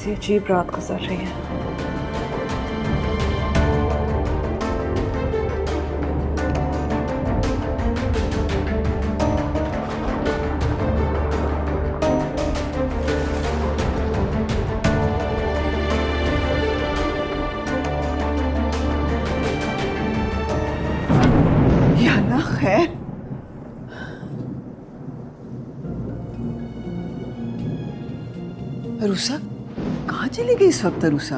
सी अजीब रात गुजर रही है। याना खैर, अरूसा कहाँ चली गई इस वक्त? अरूसा,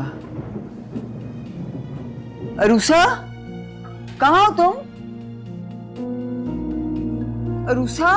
अरूसा कहाँ हो तुम? अरूसा,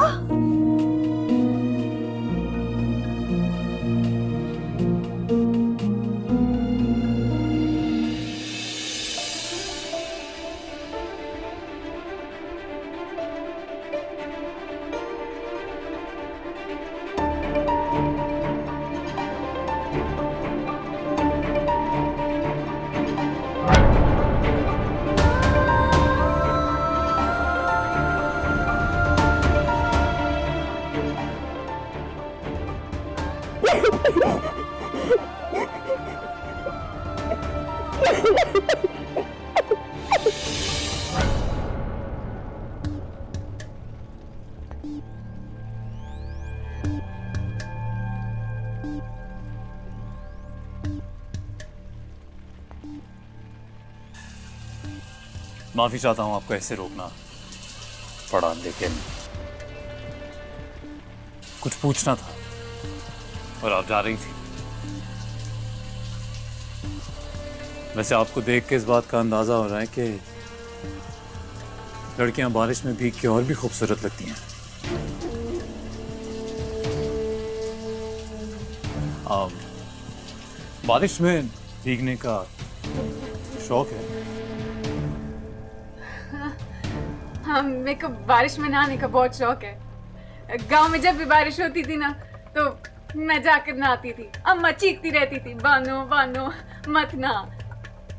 माफी चाहता हूं, आपको ऐसे रोकना पड़ा, लेकिन कुछ पूछना था और आप जा रही थी। वैसे आपको देख के इस बात का अंदाजा हो रहा है कि लड़कियां बारिश में भीग के और भी खूबसूरत लगती हैं। बारिश में भीगने का शौक है? हाँ, मेरे को बारिश में नहाने का बहुत शौक है। गांव में जब भी बारिश होती थी ना, तो मैं जाकर नहाती थी। अम्मा चीखती रहती थी, बानो बानो मत नहा,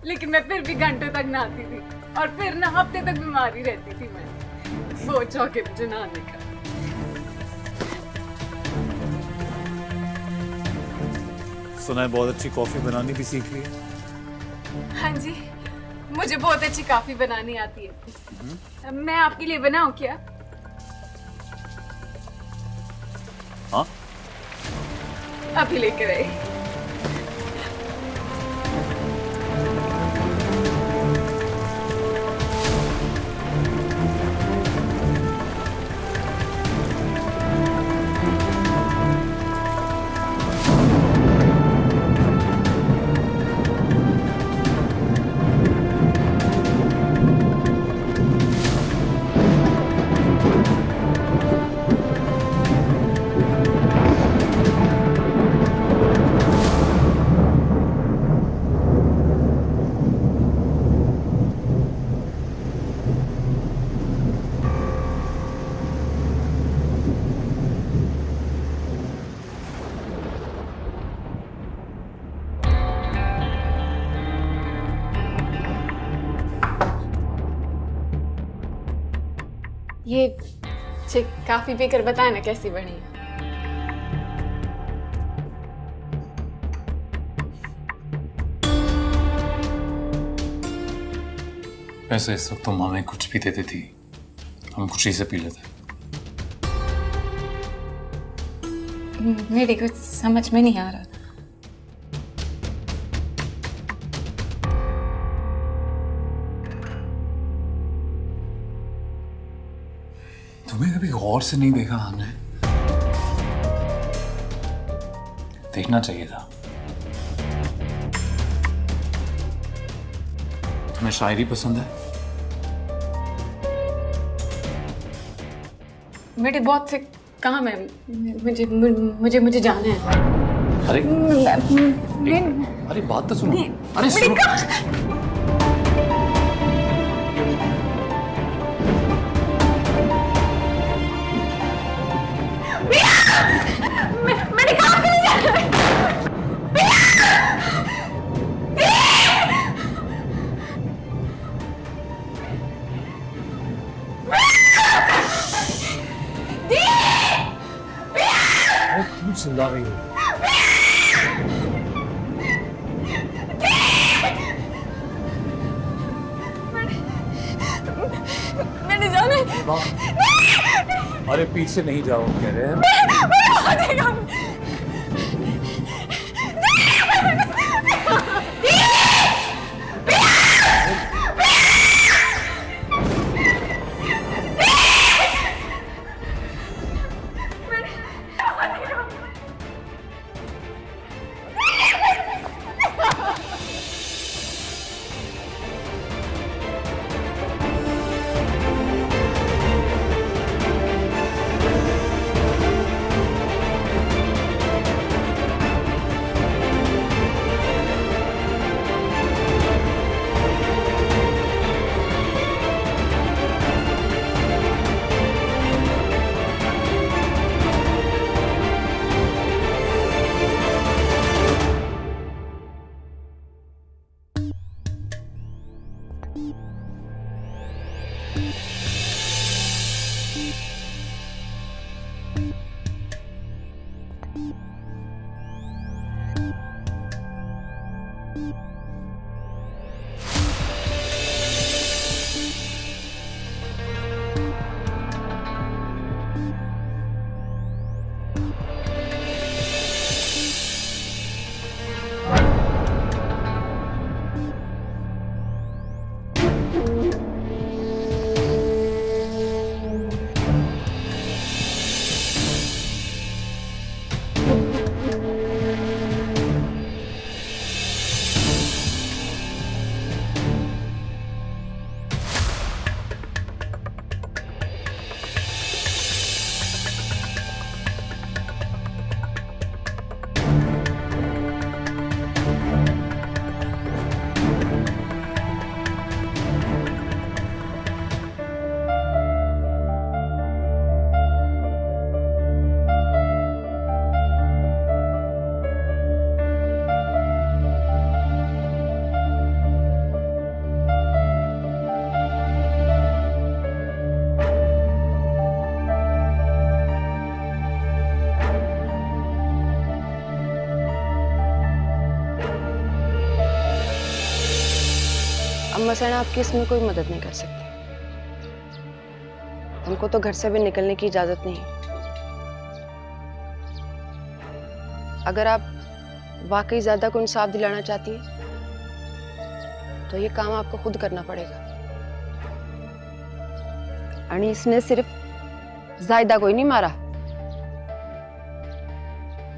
लेकिन मैं फिर भी घंटों तक नहाती थी और फिर ना हफ्ते तक बीमारी रहती थी। मैं बहुत शौक है मुझे नहाने का। सुना है बहुत अच्छी कॉफी बनानी भी सीख ली है। हाँ जी, मुझे बहुत अच्छी कॉफी बनानी आती है। मैं आपके लिए बनाऊं क्या? हाँ, अभी लेकर आई। ये काफी पीकर बताए ना कैसी बनी है। वैसे इस वक्त तो मामे कुछ भी देती थी, हम खुशी से पी लेते। मेरी कुछ समझ में नहीं आ रहा। तुम्हें कभी गौर से नहीं देखा हमने? देखना चाहिए था। तुम्हें शायरी पसंद है? मेरे बहुत से काम है, मुझे जाना है। अरे अरे बात तो सुनो। अरे सुनो। मैंने काम के लिए जाना है। चिल्ला रही हो? करिश्मा, अरे पीछे नहीं जाओ कह रहे हैं। अम्मा सैना आपकी इसमें कोई मदद नहीं कर सकती। हमको तो घर से भी निकलने की इजाजत नहीं है। अगर आप वाकई ज्यादा को इंसाफ दिलाना चाहती है तो ये काम आपको खुद करना पड़ेगा। अनीस ने सिर्फ जायदा को ही नहीं मारा,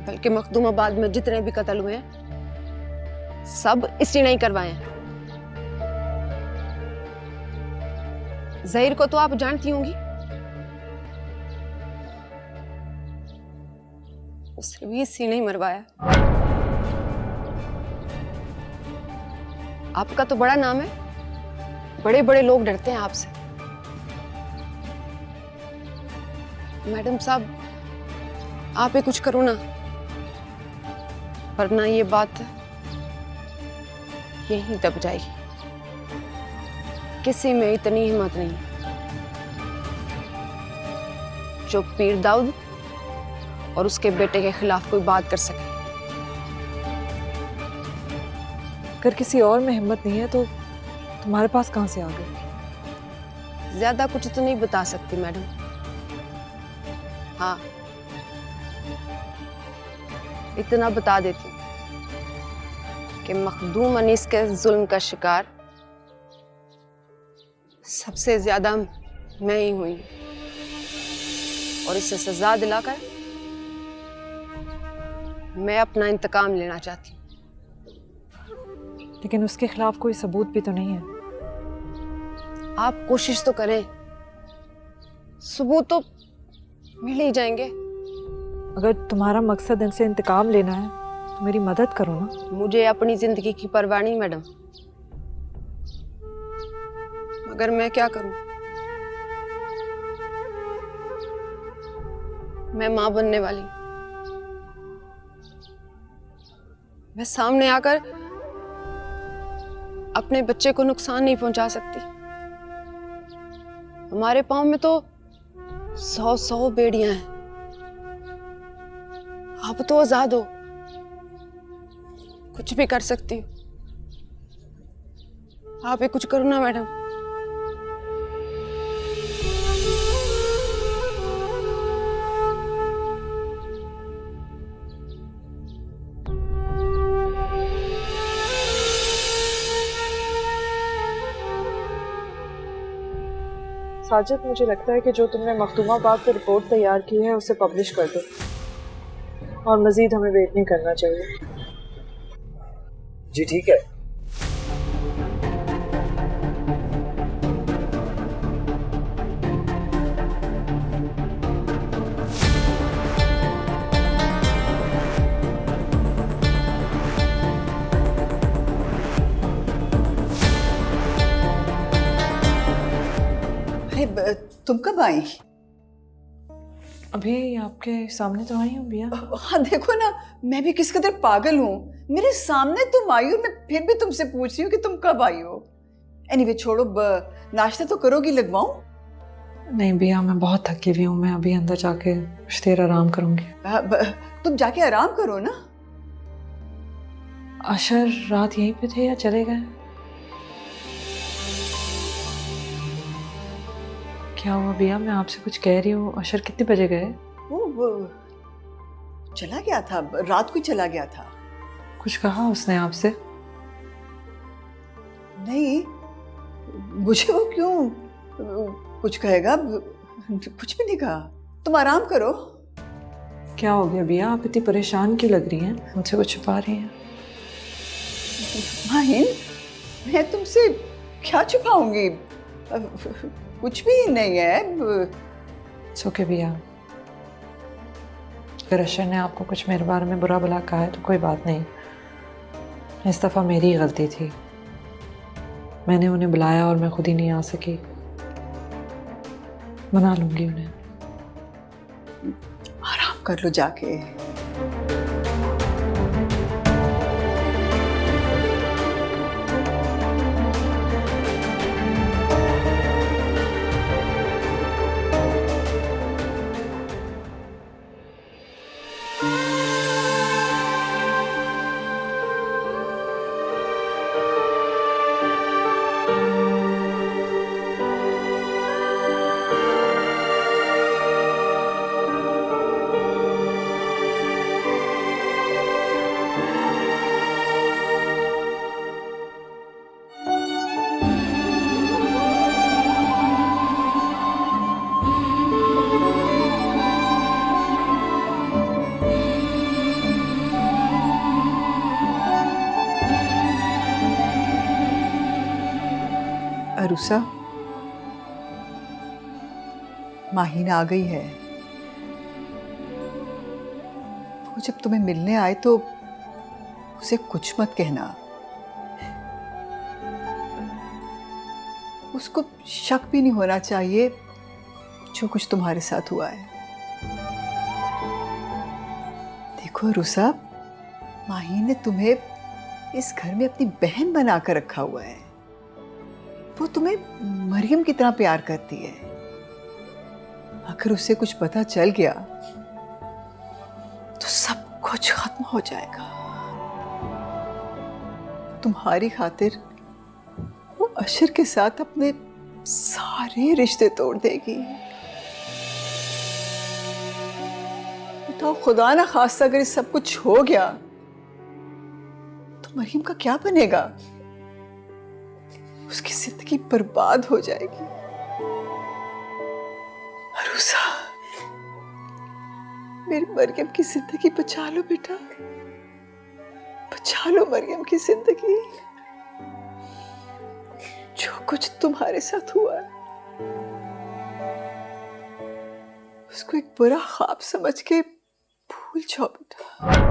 बल्कि मखदूमाबाद में जितने भी कत्ल हुए हैं सब इसी ने ही करवाए हैं। ज़हीर को तो आप जानती होंगी, उसे भी इसी ने ही मरवाया। आपका तो बड़ा नाम है, बड़े बड़े लोग डरते हैं आपसे। मैडम साहब, आप ही कुछ करो ना, वरना ये बात यहीं दब जाएगी। किसी में इतनी हिम्मत नहीं जो पीर दाऊद और उसके बेटे के खिलाफ कोई बात कर सके। अगर किसी और में हिम्मत नहीं है तो तुम्हारे पास कहां से आ गई? ज्यादा कुछ तो नहीं बता सकती मैडम। हाँ, इतना बता देती हूँ कि मखदूम अनीस के जुल्म का शिकार सबसे ज्यादा मैं ही हुई और इससे सजा दिलाकर मैं अपना इंतकाम लेना चाहती हूँ। लेकिन उसके खिलाफ कोई सबूत भी तो नहीं है। आप कोशिश तो करें, सबूत तो मिल ही जाएंगे। अगर तुम्हारा मकसद इनसे इंतकाम लेना है तो मेरी मदद करो ना। मुझे अपनी जिंदगी की परवाह नहीं मैडम, मगर मैं क्या करूं? मैं मां बनने वाली हूं। मैं सामने आकर अपने बच्चे को नुकसान नहीं पहुंचा सकती। हमारे पांव में तो 100 बेड़ियां हैं। आप तो आजाद हो, कुछ भी कर सकती हो। आप ही कुछ करो ना मैडम। साजिद, मुझे लगता है कि जो तुमने मखदूमाबाद पर रिपोर्ट तैयार की है उसे पब्लिश कर दो, और मजीद हमें वेट नहीं करना चाहिए। जी ठीक है। अरे तुम कब आई? अभी आपके सामने तो आई हूँ भैया। हाँ देखो ना, मैं भी किस कदर पागल हूँ, मेरे सामने तुम आई हो, मैं फिर भी तुमसे पूछ रही हूँ कि तुम कब आई हो। एनीवे छोड़ो, नाश्ता तो करोगी, लगवाऊं? नहीं भैया, मैं बहुत थकी हुई हूँ, मैं अभी अंदर जाके कुछ देर आराम करूंगी। तुम जाके आराम करो ना। अशर रात यहीं पे थे या चले गए? क्या हुआ भैया, मैं आपसे कुछ कह रही हूँ। अशर कितने बजे गए? वो चला गया था, रात को ही चला गया था। कुछ कहा उसने आपसे? नहीं, मुझे वो क्यों कुछ कहेगा, कुछ भी नहीं कहा। तुम आराम करो। क्या हो गया भैया, आप इतनी परेशान क्यों लग रही हैं? मुझसे कुछ छुपा रही हैं? माहिन, मैं तुमसे क्या छुपाऊंगी, कुछ भी नहीं है। ओके भैया, अगर अशर ने आपको कुछ मेरे बारे में बुरा भला कहा है तो कोई बात नहीं, इस दफ़ा मेरी गलती थी। मैंने उन्हें बुलाया और मैं खुद ही नहीं आ सकी। मना लूंगी उन्हें। आराम कर लो जाके। अरुसा, माहीन आ गई है। वो जब तुम्हें मिलने आए तो उसे कुछ मत कहना। उसको शक भी नहीं होना चाहिए जो कुछ तुम्हारे साथ हुआ है। देखो अरुसा, माहीन ने तुम्हें इस घर में अपनी बहन बनाकर रखा हुआ है। वो तुम्हें मरियम की तरह प्यार करती है। अगर उसे कुछ पता चल गया तो सब कुछ खत्म हो जाएगा। तुम्हारी खातिर वो अशर के साथ अपने सारे रिश्ते तोड़ देगी। बताओ, खुदा ना खास्ता अगर सब कुछ हो गया तो मरियम का क्या बनेगा? उसकी जिंदगी बर्बाद हो जाएगी। अरुसा, मेरी मरियम की जिंदगी बचा लो बेटा, बचा लो मरियम की जिंदगी। जो कुछ तुम्हारे साथ हुआ है उसको एक बुरा ख्वाब समझ के भूल जाओ बेटा।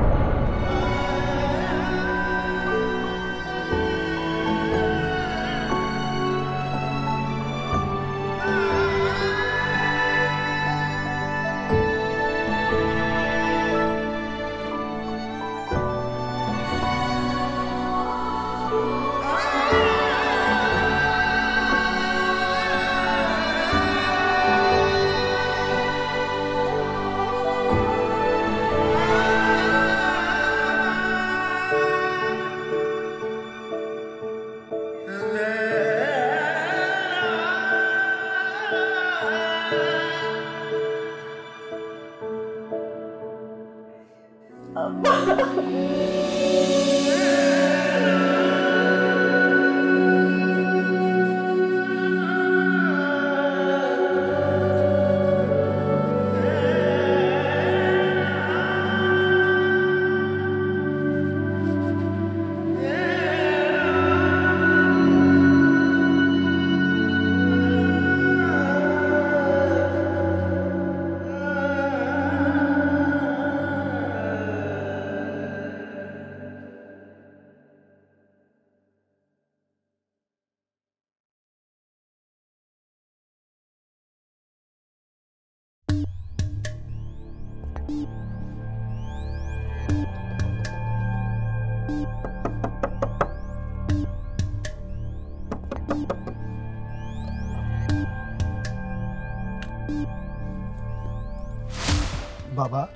बाबा,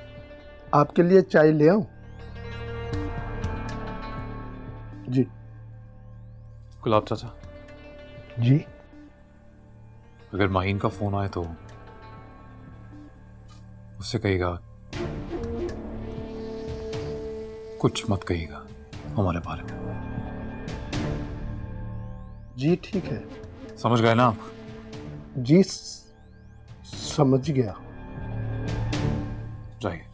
आपके लिए चाय ले आऊं? जी। गुलाब चाचा, जी। अगर माहीन का फोन आए तो उससे कहिएगा कुछ मत कहिएगा हमारे बारे में। जी ठीक है। समझ गए ना आप? जी समझ गया। जाइए।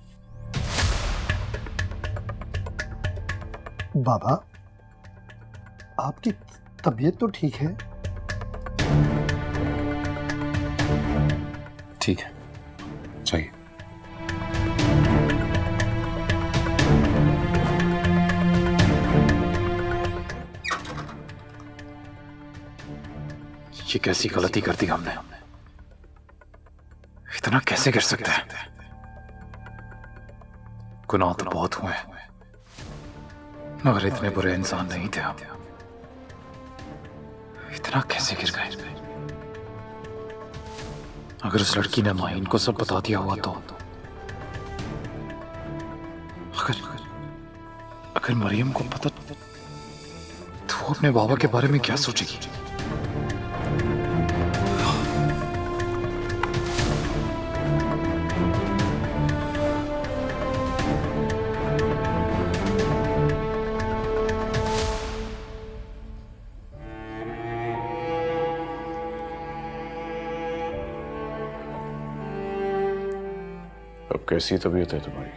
बाबा, आपकी तबीयत तो ठीक है? ठीक है, जाइए। ये कैसी गलती कर दी हमने? इतना कैसे कर सकते हैं? गुनाह तो बहुत हुए मगर इतने बुरे इंसान नहीं थे हम। इतना कैसे गिर गए? अगर उस लड़की ने माहीन को सब बता दिया हुआ तो अगर मरियम को पता तो वो अपने बाबा के बारे में क्या सोचेगी? अब कैसी तबीयत है तुम्हारी?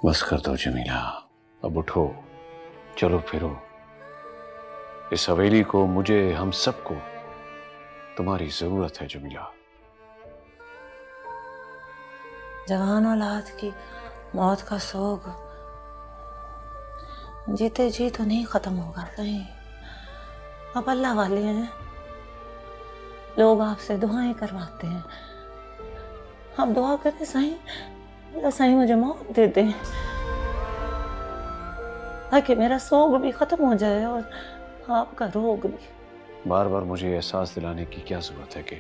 बस कर दो जमीला, अब उठो, चलो फिरो। इस हवेली को, मुझे, हम सबको तुम्हारी जरूरत है जमीला। जवान औलाद की मौत का सोग जीते जी तो नहीं खत्म होगा। सही, अब अल्लाह वाले हैं, लोग आपसे दुआएं करवाते हैं। आप दुआ करें सही, अल्लाह सही मुझे मौत दे दे ताकि मेरा सोग भी खत्म हो जाए और आपका रोग भी। बार बार मुझे एहसास दिलाने की क्या जरूरत है कि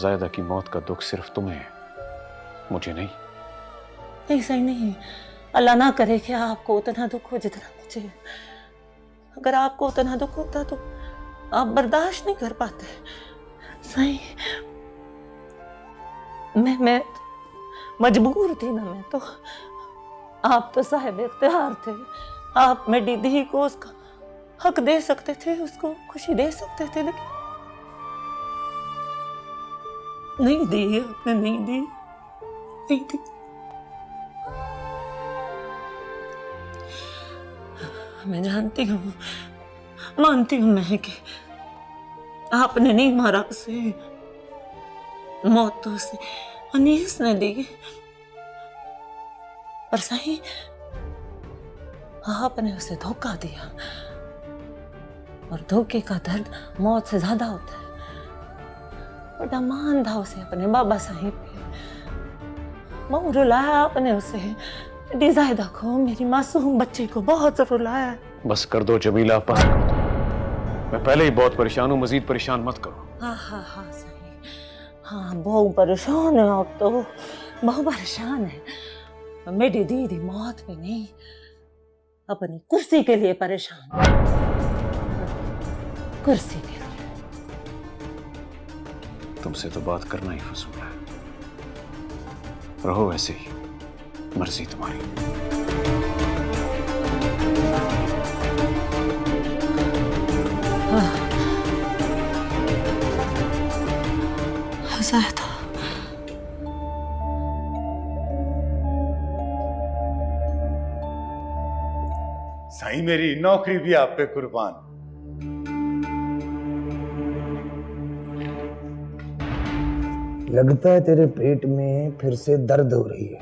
जायदा की मौत का दुख सिर्फ तुम्हें है, मुझे नहीं। नहीं सही नहीं, अल्लाह ना करे कि आपको उतना दुख हो जितना मुझे। अगर आपको उतना दुख होता तो आप बर्दाश्त नहीं कर पाते। सही, मैं मजबूर थी ना। मैं तो, आप तो साहिब इख्तियार थे। आप मेरी दी को उसका हक दे सकते थे, उसको खुशी दे सकते थे, लेकिन नहीं दी आपने, नहीं दी, नहीं दी। मैं जानती हूँ, मानती हूँ मैं कि आपने नहीं मारा उसे, मौत तो उसे अनीस ने दी। पर सही, आपने उसे धोखा दिया और धोखे का दर्द मौत से ज्यादा होता है। बड़ा मान था उसे अपने बाबा साहिब पे, बहुत रुलाया आपने उसे। मेरी जायदा को, मेरी मासूम बच्चे को बहुत रुलाया। बस कर दो जमीला, बस कर दो। मैं पहले ही बहुत परेशान हूँ, मजीद परेशान मत करो। हाँ हाँ हाँ सही, हाँ बहुत परेशान है आप तो, बहुत परेशान है। मेरी दीदी मौत पे नहीं, अपनी कुर्सी के लिए परेशान, कुर्सी के लिए। तुमसे तो बात करना ही फजूल है। रहो ऐसे ही, मर्जी तुम्हारी। ज़ायदा, साईं मेरी नौकरी भी आप पे कुर्बान। लगता है तेरे पेट में फिर से दर्द हो रही है,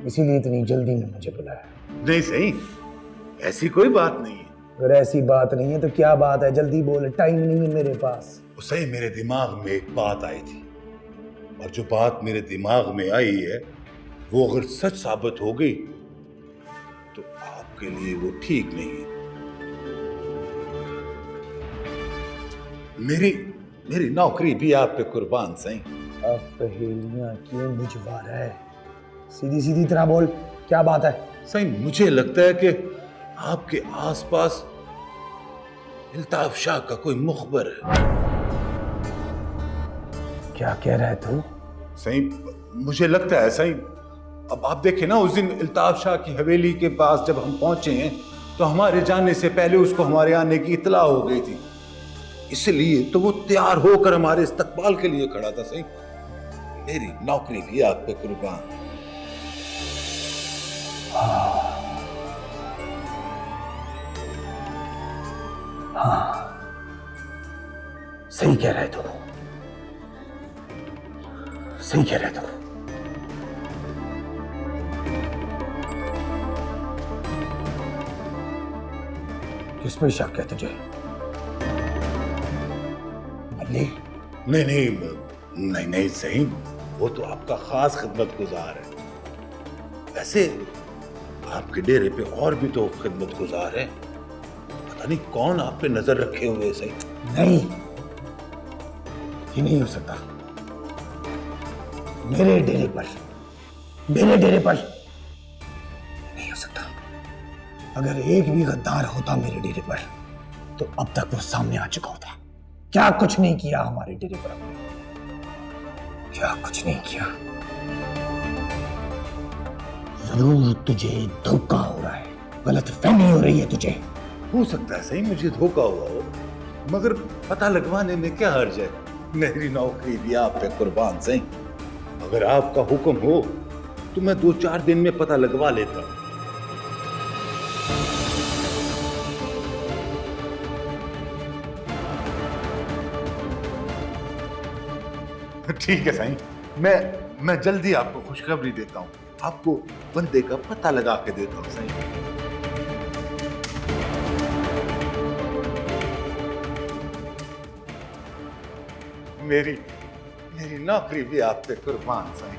इसीलिए इतनी जल्दी में मुझे बुलाया। नहीं सही, ऐसी कोई बात नहीं है। अगर ऐसी बात नहीं है तो क्या बात है? जल्दी बोल, टाइम नहीं है मेरे पास। सही, मेरे दिमाग में एक बात आई थी, और जो बात मेरे दिमाग में आई है वो अगर सच साबित हो गई तो आपके लिए वो ठीक नहीं है। मेरी नौकरी भी आप पे कुर्बान सही। अब पहेलियां क्यों बुझवा रहा है? सीधी सीधी तरह बोल, क्या बात है? सही मुझे लगता है कि आपके आसपास इल्ताफ शाह का कोई मुखबर है। क्या कह रहा है तू? सही मुझे लगता है सही। अब आप देखें ना, उस दिन इल्ताफ शाह की हवेली के पास जब हम पहुंचे हैं तो हमारे जाने से पहले उसको हमारे आने की इत्तला हो गई थी, इसलिए तो वो तैयार होकर हमारे इस्तकबाल के लिए खड़ा था। सही मेरी नौकरी भी आप पे कुर्बान। हाँ, सही कह रहा है तू, सही कह रहा है तू। किस पे शक है तुझे? मल्ली? नहीं नहीं नहीं नहीं सही, वो तो आपका खास खिदमतगुजार है। वैसे आपके डेरे पे और भी तो खिदमतगुजार हैं, पता नहीं कौन आप पे नजर रखे हुए है। सही नहीं, ये नहीं हो सकता। मेरे डेरे पर नहीं हो सकता। अगर एक भी गद्दार होता मेरे डेरे पर तो अब तक वो सामने आ चुका होता। क्या कुछ नहीं किया हमारे डेरे पर हमने, क्या कुछ नहीं किया। जरूर तुझे धोखा हो रहा है, गलतफहमी हो रही है तुझे। हो सकता है सही मुझे धोखा हुआ हो, मगर पता लगवाने में क्या हर्ज है। मेरी नौकरी भी आप पे कुर्बान सही। अगर आपका हुक्म हो तो मैं 2-4 दिन में पता लगवा लेता हूं। ठीक है सही, मैं जल्दी आपको खुशखबरी देता हूं। आपको बंदे का पता लगा के देता हूं सही। मेरी नौकरी भी आप पे कुर्बान सही।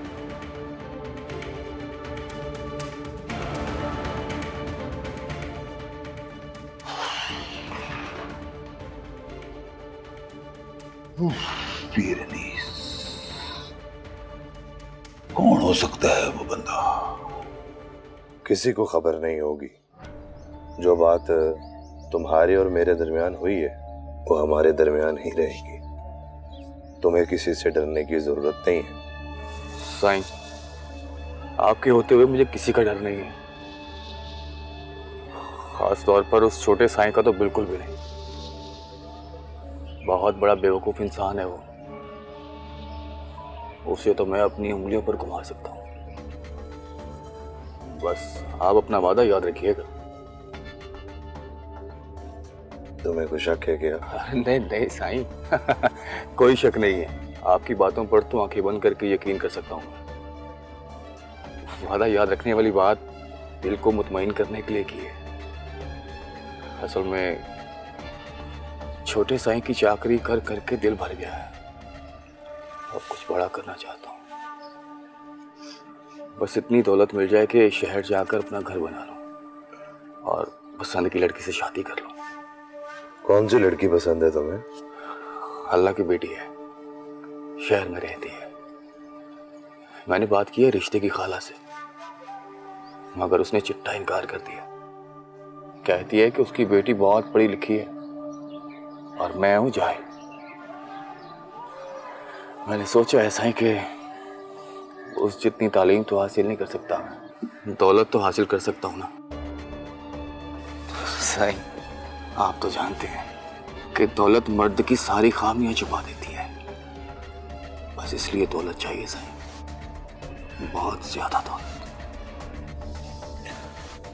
पीरनीस, कौन हो सकता है वो बंदा? किसी को खबर नहीं होगी। जो बात तुम्हारे और मेरे दरमियान हुई है वो हमारे दरमियान ही रहेगी। तुम्हें किसी से डरने की जरूरत नहीं है। साईं, आपके होते हुए मुझे किसी का डर नहीं है, खास तौर पर उस छोटे साईं का तो बिल्कुल भी नहीं। बहुत बड़ा बेवकूफ इंसान है वो, उसे तो मैं अपनी उंगलियों पर घुमा सकता हूँ। बस आप अपना वादा याद रखिएगा। तुम्हें कुछ शक है क्या? नहीं नहीं साईं, कोई शक नहीं है। आपकी बातों पर तो आंखें बंद करके यकीन कर सकता हूँ। वादा याद रखने वाली बात दिल को मुतमईन करने के लिए की है। असल में छोटे साईं की चाकरी कर करके दिल भर गया है और कुछ बड़ा करना चाहता हूँ। बस इतनी दौलत मिल जाए कि शहर जाकर अपना घर बना लूं और पसंद की लड़की से शादी कर लूं। कौन सी लड़की पसंद है तुम्हें? अल्लाह की बेटी है, शहर में रहती है। मैंने बात की है रिश्ते की खाला से, मगर उसने चिट्ठा इनकार कर दिया। कहती है कि उसकी बेटी बहुत पढ़ी लिखी है और मैं हूं जाहिल। मैंने सोचा ऐसा ही कि उस जितनी तालीम तो हासिल नहीं कर सकता, दौलत तो हासिल कर सकता हूं ना। साईं, आप तो जानते हैं कि दौलत मर्द की सारी खामियां छुपा देती है। बस इसलिए दौलत चाहिए साईं, बहुत ज्यादा दौलत।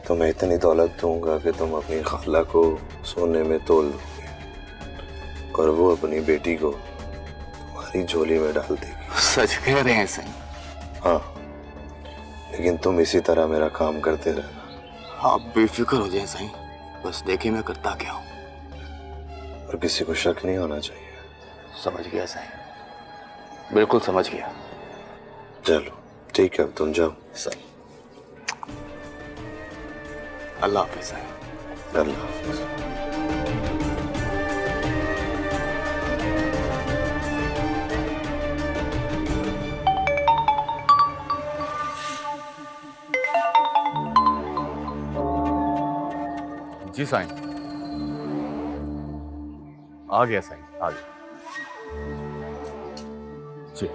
तो मैं इतनी दौलत दूंगा कि तुम अपनी खाला को सोने में तोल लोगे और वो अपनी बेटी को तुम्हारी झोली में डाल देगी। सच कह रहे हैं साईं? हाँ, लेकिन तुम इसी तरह मेरा काम करते रहना। आप बेफिक्र हो जाए साईं, बस देखे मैं करता क्या हूँ। और किसी को शक नहीं होना चाहिए। समझ गया साईं, बिल्कुल समझ गया। चलो ठीक है, अब तुम जाओ। सही, अल्लाह हाफिज़ साईं। अल्लाह हाफिज़। जी साईं, आ गया साईं, आ गया जी।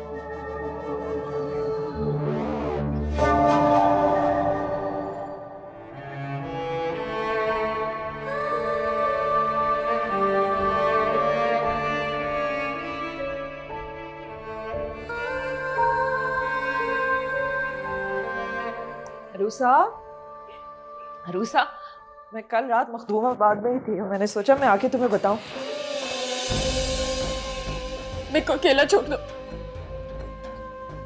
रूसा, रूसा, मैं कल रात मखदूमाबाद में ही थी और मैंने सोचा मैं आके तुम्हें बताऊं। मेरे को अकेला छोड़ दो,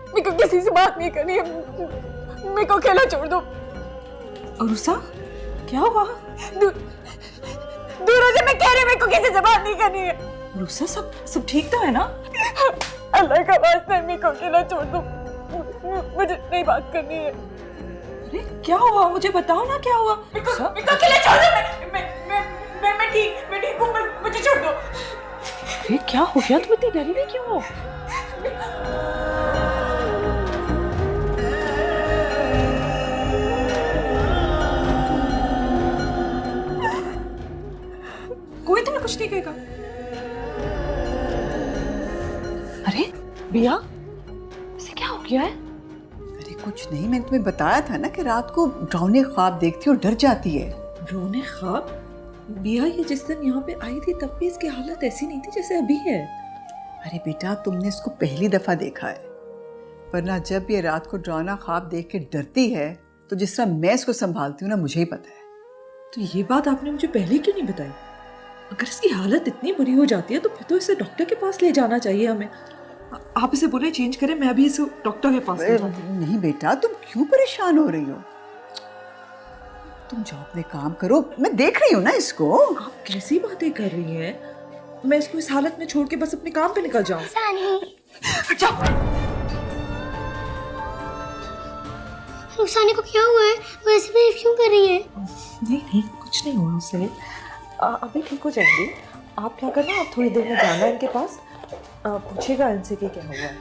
मेरे को किसी से बात नहीं करनी है, मेरे को अकेला छोड़ दो। रूसा, क्या हुआ? दूर हो जा, मैं कह रही हूँ मेरे को किसी से बात नहीं करनी है। रूसा, सब ठीक तो है ना? अल्लाह का वास्ता है, मेरे को अकेला छोड़ दो, मुझे नहीं बात करनी है। अरे क्या हुआ, मुझे बताओ ना क्या हुआ? मेरे को अकेला छोड़ दो, मैं ठीक हूँ, मुझे छोड़ दो। अरे क्या हो गया, तुम इतनी डरी हुई क्यों हो? कोई तुम्हें कुछ नहीं कहेगा। अरे बिया, इसे क्या हो गया है? अरे कुछ नहीं, मैंने तुम्हें बताया था ना कि रात को डरावने ख्वाब देखती है और डर जाती है। रोने ख्वाब? बिया, ये जिस दिन यहाँ पे आई थी तब भी इसकी हालत ऐसी नहीं थी जैसे अभी है। अरे बेटा, तुमने इसको पहली दफा देखा है, वरना जब ये रात को डरावना ख्वाब देख के डरती है तो जिस तरह मैं इसको संभालती हूँ ना, मुझे ही पता है। तो ये बात आपने मुझे पहले क्यों नहीं बताई? अगर इसकी हालत इतनी बुरी हो जाती है तो फिर तो इसे डॉक्टर के पास ले जाना चाहिए हमें। आप इसे बोले चेंज करें, मैं भी इसे डॉक्टर के पास ले जाती हूँ। नहीं बेटा, तुम क्यों परेशान हो रही हो? तुम जाओ, अपने काम करो, मैं देख रही हूँ ना इसको। आप कैसी बातें कर रही हैं? मैं इसको इस हालत में छोड़ के बस अपने काम पे निकल जाऊं? रुखसानी को क्या हुआ है? वो ऐसे बिहेव क्यों कर रही है? नहीं, कुछ नहीं हुआ उसे, अभी ठीक हो जाएंगी। आप क्या करना, आप थोड़ी देर में जाना इनके पास, पूछेगा इनसे कि क्या हुआ है।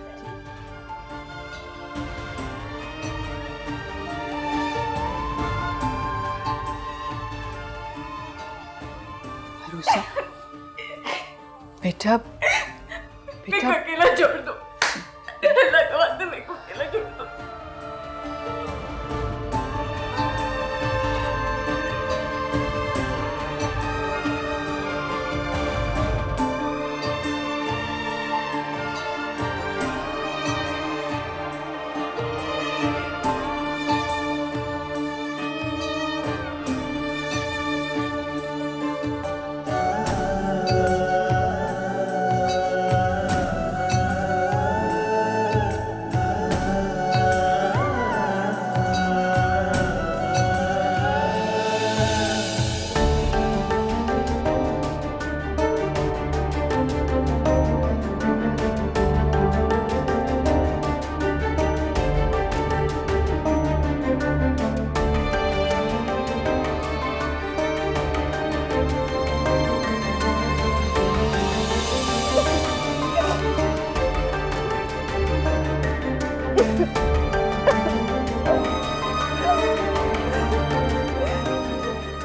रूसा, बेटा मेरे को अकेला छोड़ दो, अल्लाह का वास्ता मेरे को अकेला छोड़ दो।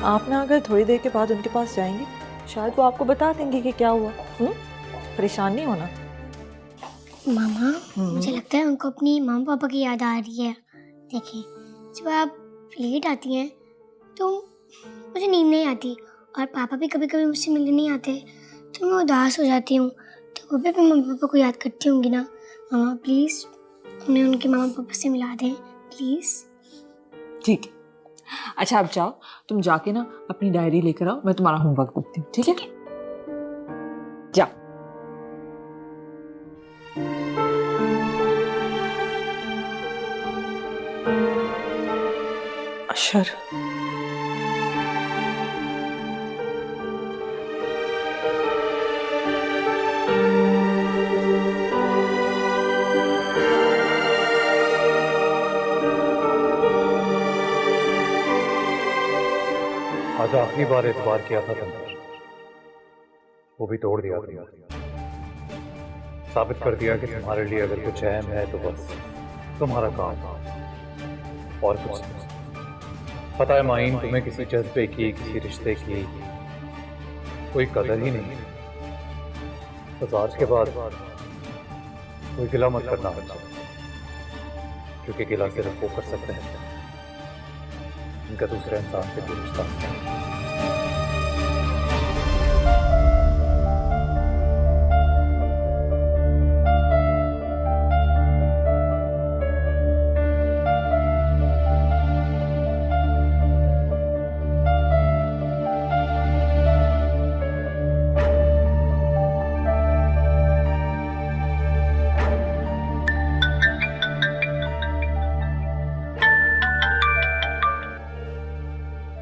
आप ना अगर थोड़ी देर के बाद उनके पास जाएंगे, शायद वो आपको बता देंगे कि क्या हुआ। परेशान नहीं होना। मामा, मुझे लगता है उनको अपनी मामा पापा की याद आ रही है। देखिए, जब आप लेट आती हैं तो मुझे नींद नहीं आती, और पापा भी कभी कभी मुझसे मिलने नहीं आते तो मैं उदास हो जाती हूँ। तो वो भी अपने मम्मी पापा को याद करती होंगी ना। मामा प्लीज़ उन्हें उनके मामा पापा से मिला दें, प्लीज़। ठीक है, अच्छा आप जाओ, तुम जाके ना अपनी डायरी लेकर आओ, मैं तुम्हारा होमवर्क लिखती हूँ, ठीक है? जाओ। अशर, आज आखिरी बार एतबार किया था तुम पर, वो भी तोड़ दिया तुमने। साबित कर दिया कि तुम्हारे लिए अगर कुछ अहम है तो बस तुम्हारा काम, और कुछ नहीं। पता है माइन, तुम्हें किसी जज्बे की, किसी रिश्ते की कोई कदर ही नहीं। बस आज के बाद कोई गिला मत करना बच्चा, क्योंकि गिला सिर्फ वो कर सकते हैं जिनका दूसरे इंसान से कोई रिश्ता नहीं है।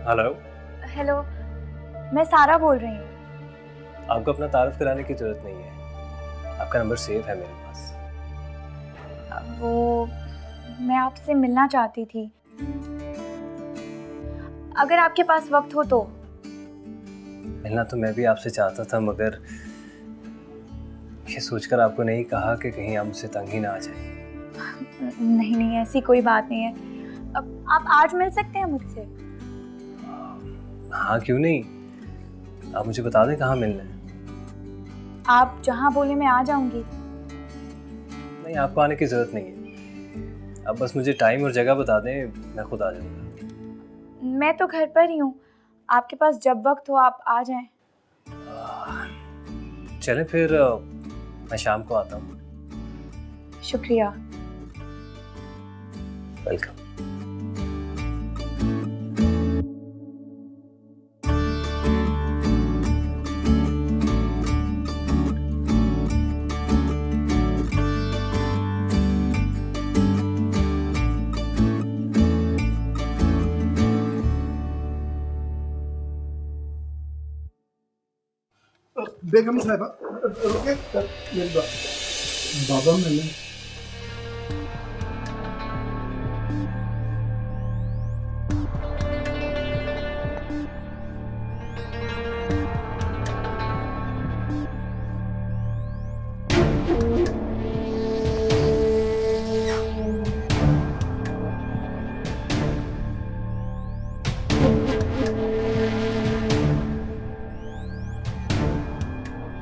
हेलो। हेलो, मैं सारा बोल रही हूँ। आपको अपना तारुफ कराने की जरूरत नहीं है, आपका नंबर सेव है मेरे पास। वो मैं आपसे मिलना चाहती थी, अगर आपके पास वक्त हो तो। मिलना तो मैं भी आपसे चाहता था, मगर ये सोचकर आपको नहीं कहा कि कहीं आप मुझसे तंग ही ना आ जाए। नहीं नहीं, ऐसी कोई बात नहीं है। अब आप आज मिल सकते हैं मुझसे? हाँ क्यों नहीं, आप मुझे बता दें कहाँ मिलना है। आप जहाँ बोले मैं आ जाऊंगी। नहीं, आपको आने की जरूरत नहीं है, आप बस मुझे टाइम और जगह बता दें, मैं खुद आ जाऊंगा। मैं तो घर पर ही हूँ, आपके पास जब वक्त हो आप आ जाएं। चलें फिर, मैं शाम को आता हूँ। शुक्रिया। वेलकम। बेगम साहिबा रुके, बाबा मिले।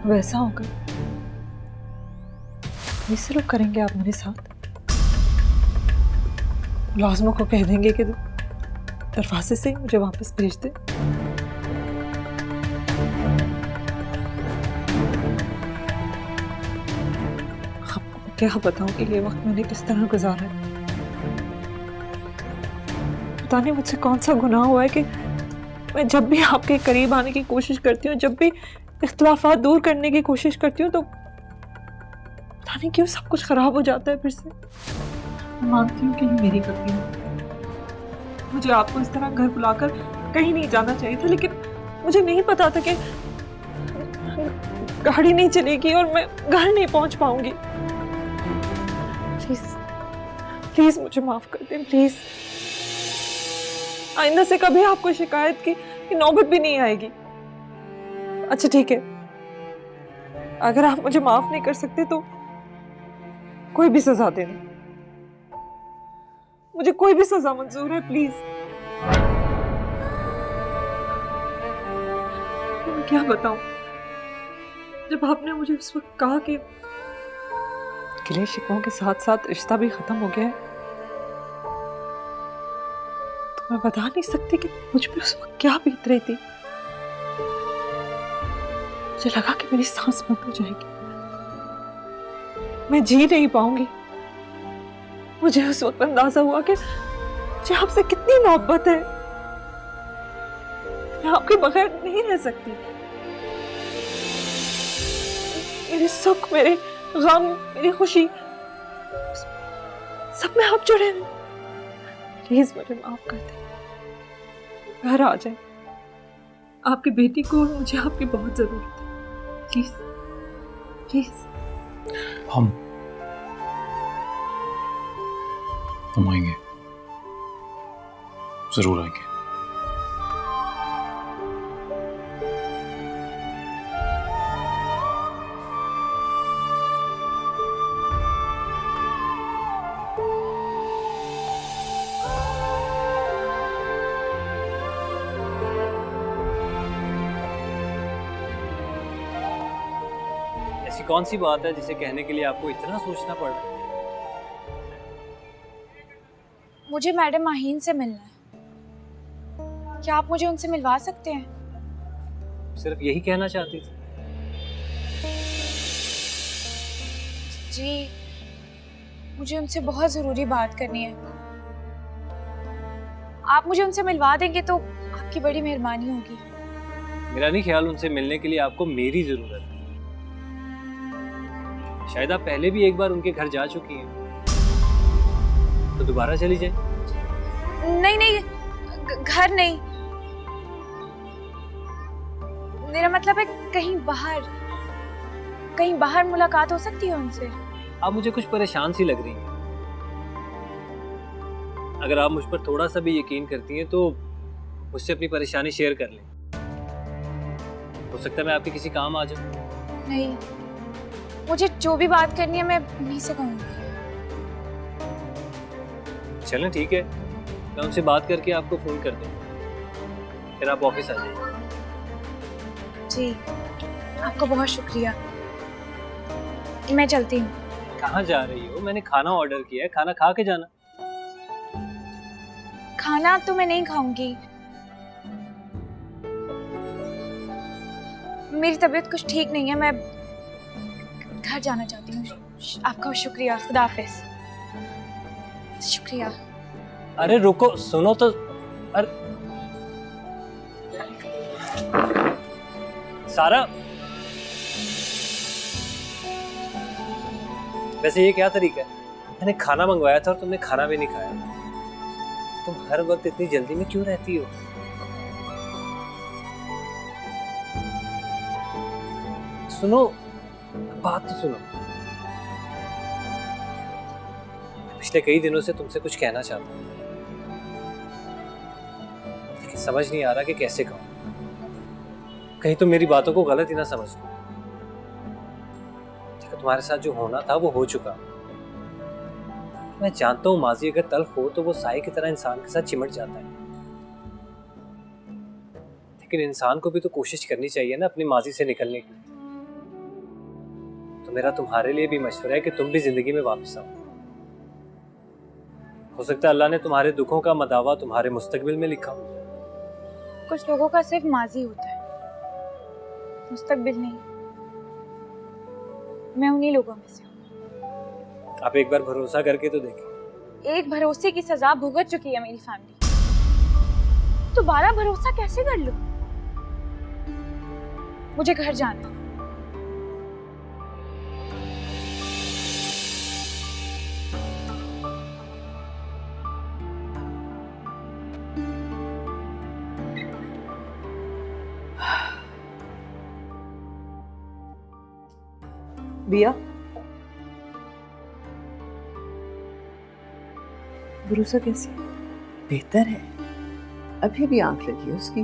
वैसा होगा, ऐसे लोग करेंगे आप मेरे साथ? लाजमों को कह देंगे कि दरवाजे से ही मुझे वापस भेज दे। आपको क्या बताऊं कि ये वक्त मैंने किस तरह गुजारा है। पता नहीं मुझसे कौन सा गुनाह हुआ है कि मैं जब भी आपके करीब आने की कोशिश करती हूँ, जब भी इख्तिलाफात दूर करने की कोशिश करती हूँ, तो पता नहीं क्यों सब कुछ खराब हो जाता है फिर से। मैं मानती हूँ कि ये मेरी गलती है, मुझे आपको इस तरह घर बुलाकर कहीं नहीं जाना चाहिए था, लेकिन मुझे नहीं पता था कि गाड़ी नहीं चलेगी और मैं घर नहीं पहुंच पाऊंगी। प्लीज प्लीज मुझे माफ कर दें, प्लीज। आइंदा से कभी आपको शिकायत की नौबत भी नहीं आएगी। अच्छा ठीक है, अगर आप मुझे माफ नहीं कर सकते तो कोई भी सजा देना, मुझे कोई भी सजा मंजूर है, प्लीज। मैं क्या बताऊं, जब आपने मुझे उस वक्त कहा कि गिले शिकवों के साथ साथ रिश्ता भी खत्म हो गया है, तो मैं बता नहीं सकती कि मुझ पे उस वक्त क्या बीत रही थी। मुझे लगा कि मेरी सांस बंद हो जाएगी, मैं जी नहीं पाऊंगी। मुझे उस वक्त अंदाजा हुआ कि मुझे आपसे कितनी मोहब्बत है, मैं आपके बगैर नहीं रह सकती। मेरे सुख, मेरे गम, मेरी खुशी, सब में आप जुड़े हैं। प्लीज मुझे माफ कर दें, घर आ जाए। आपकी बेटी को और मुझे आपकी बहुत जरूरत है, प्लीज प्लीज। हम आएंगे, जरूर आएंगे। कौन सी बात है जिसे कहने के लिए आपको इतना सोचना पड़ रहा है? मुझे मैडम माहीन से मिलना है। क्या आप मुझे उनसे मिलवा सकते हैं? सिर्फ यही कहना चाहती थी? जी, मुझे उनसे बहुत ज़रूरी बात करनी है। आप मुझे उनसे मिलवा देंगे तो आपकी बड़ी मेहरबानी होगी। मेरा नहीं ख्याल उनसे मिलने के लिए आपको मेरी जरूरत है। शायद आप पहले भी एक बार उनके घर जा चुकी हैं, तो दोबारा चली जाए। नहीं नहीं, घर नहीं, मेरा मतलब है कहीं बाहर मुलाकात हो सकती है उनसे। आप मुझे कुछ परेशान सी लग रही हैं। अगर आप मुझ पर थोड़ा सा भी यकीन करती हैं तो मुझसे अपनी परेशानी शेयर कर लें। हो सकता है मैं आपके किसी काम आ जाऊं। नहीं, मुझे जो भी बात करनी है मैं उन्हीं से कहूँगी। चलें ठीक है, मैं उनसे बात करके आपको फोन कर दूंगा, फिर आप ऑफिस आ जाइए। जी, आपका बहुत शुक्रिया। मैं चलती हूँ। कहाँ जा रही हो? मैंने खाना ऑर्डर किया है, खाना खा के जाना। खाना तो मैं नहीं खाऊंगी, मेरी तबीयत कुछ ठीक नहीं है, मैं घर जाना चाहती हूँ। आपका शुक्रिया, खुदा हाफिज। शुक्रिया। अरे रुको, सुनो तो। अरे सारा, वैसे ये क्या तरीका है? मैंने खाना मंगवाया था और तुमने खाना भी नहीं खाया। तुम हर वक्त इतनी जल्दी में क्यों रहती हो? सुनो, बात तो सुनो। पिछले कई दिनों से तुमसे कुछ कहना चाहता हूँ, लेकिन समझ नहीं आ रहा कि कैसे कहूँ। कहीं तुम मेरी बातों को गलत ही ना समझ लो। देखो, तुम्हारे साथ जो होना था वो हो चुका। मैं जानता हूँ माजी अगर तल्ख हो तो वो साए की तरह इंसान के साथ चिमट जाता है, लेकिन इंसान को भी तो कोशिश करनी चाहिए ना अपनी माजी से निकलने की। तो मेरा तुम्हारे लिए भी मशवरा है कि तुम भी जिंदगी में वापस आओ। हो सकता है अल्लाह ने तुम्हारे दुखों का मदावा तुम्हारे मुस्तकबिल में लिखा। कुछ लोगों का सिर्फ माजी होता है, मुस्तकबिल नहीं। मैं उन्हीं लोगों में से हूँ। आप एक बार भरोसा करके तो देखिए। एक भरोसे की सजा भुगत चुकी है मेरी फैमिली, दोबारा भरोसा कैसे कर लूं? मुझे घर जाना है। बिया, भरोसा कैसी? बेहतर है, अभी भी आंख लगी है उसकी।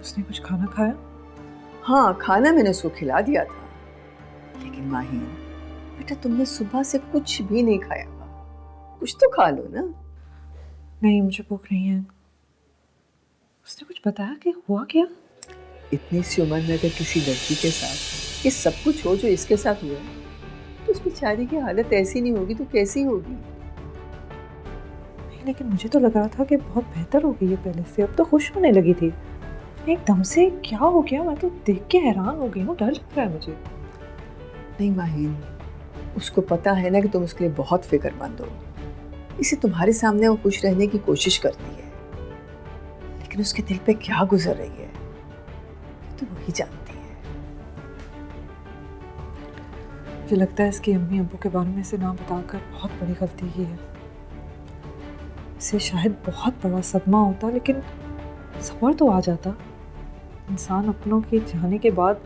उसने कुछ खाना खाया? हाँ, खाना मैंने उसको खिला दिया था, लेकिन माहीन बेटा तुमने सुबह से कुछ भी नहीं खाया हुआ, कुछ तो खा लो ना। नहीं, मुझे भूख नहीं है। उसने कुछ बताया कि हुआ क्या? इतनी सी उम्र में अगर किसी लड़की के साथ ये सब कुछ हो जो इसके साथ हुआ है, तो उस बेचारी की हालत ऐसी नहीं होगी तो कैसी होगी? नहीं, लेकिन मुझे तो लग रहा था कि बहुत बेहतर हो गई है पहले से, अब तो खुश होने लगी थी। एकदम से क्या हो गया? मैं तो देख के हैरान हो गई हूँ, डर लग रहा है मुझे। नहीं माहीन, उसको पता है ना कि तुम उसके लिए बहुत फिक्रमंद हो, इसे तुम्हारे सामने वो खुश रहने की कोशिश करती है, लेकिन उसके दिल पे क्या गुजर रही है तो वही जानती है। मुझे लगता है इसकी अम्मी अब्बू के बारे में इसे ना बताकर बहुत बड़ी गलती की है। इसे शायद बहुत बड़ा सदमा होता, लेकिन सब्र तो आ जाता। इंसान अपनों के जाने के बाद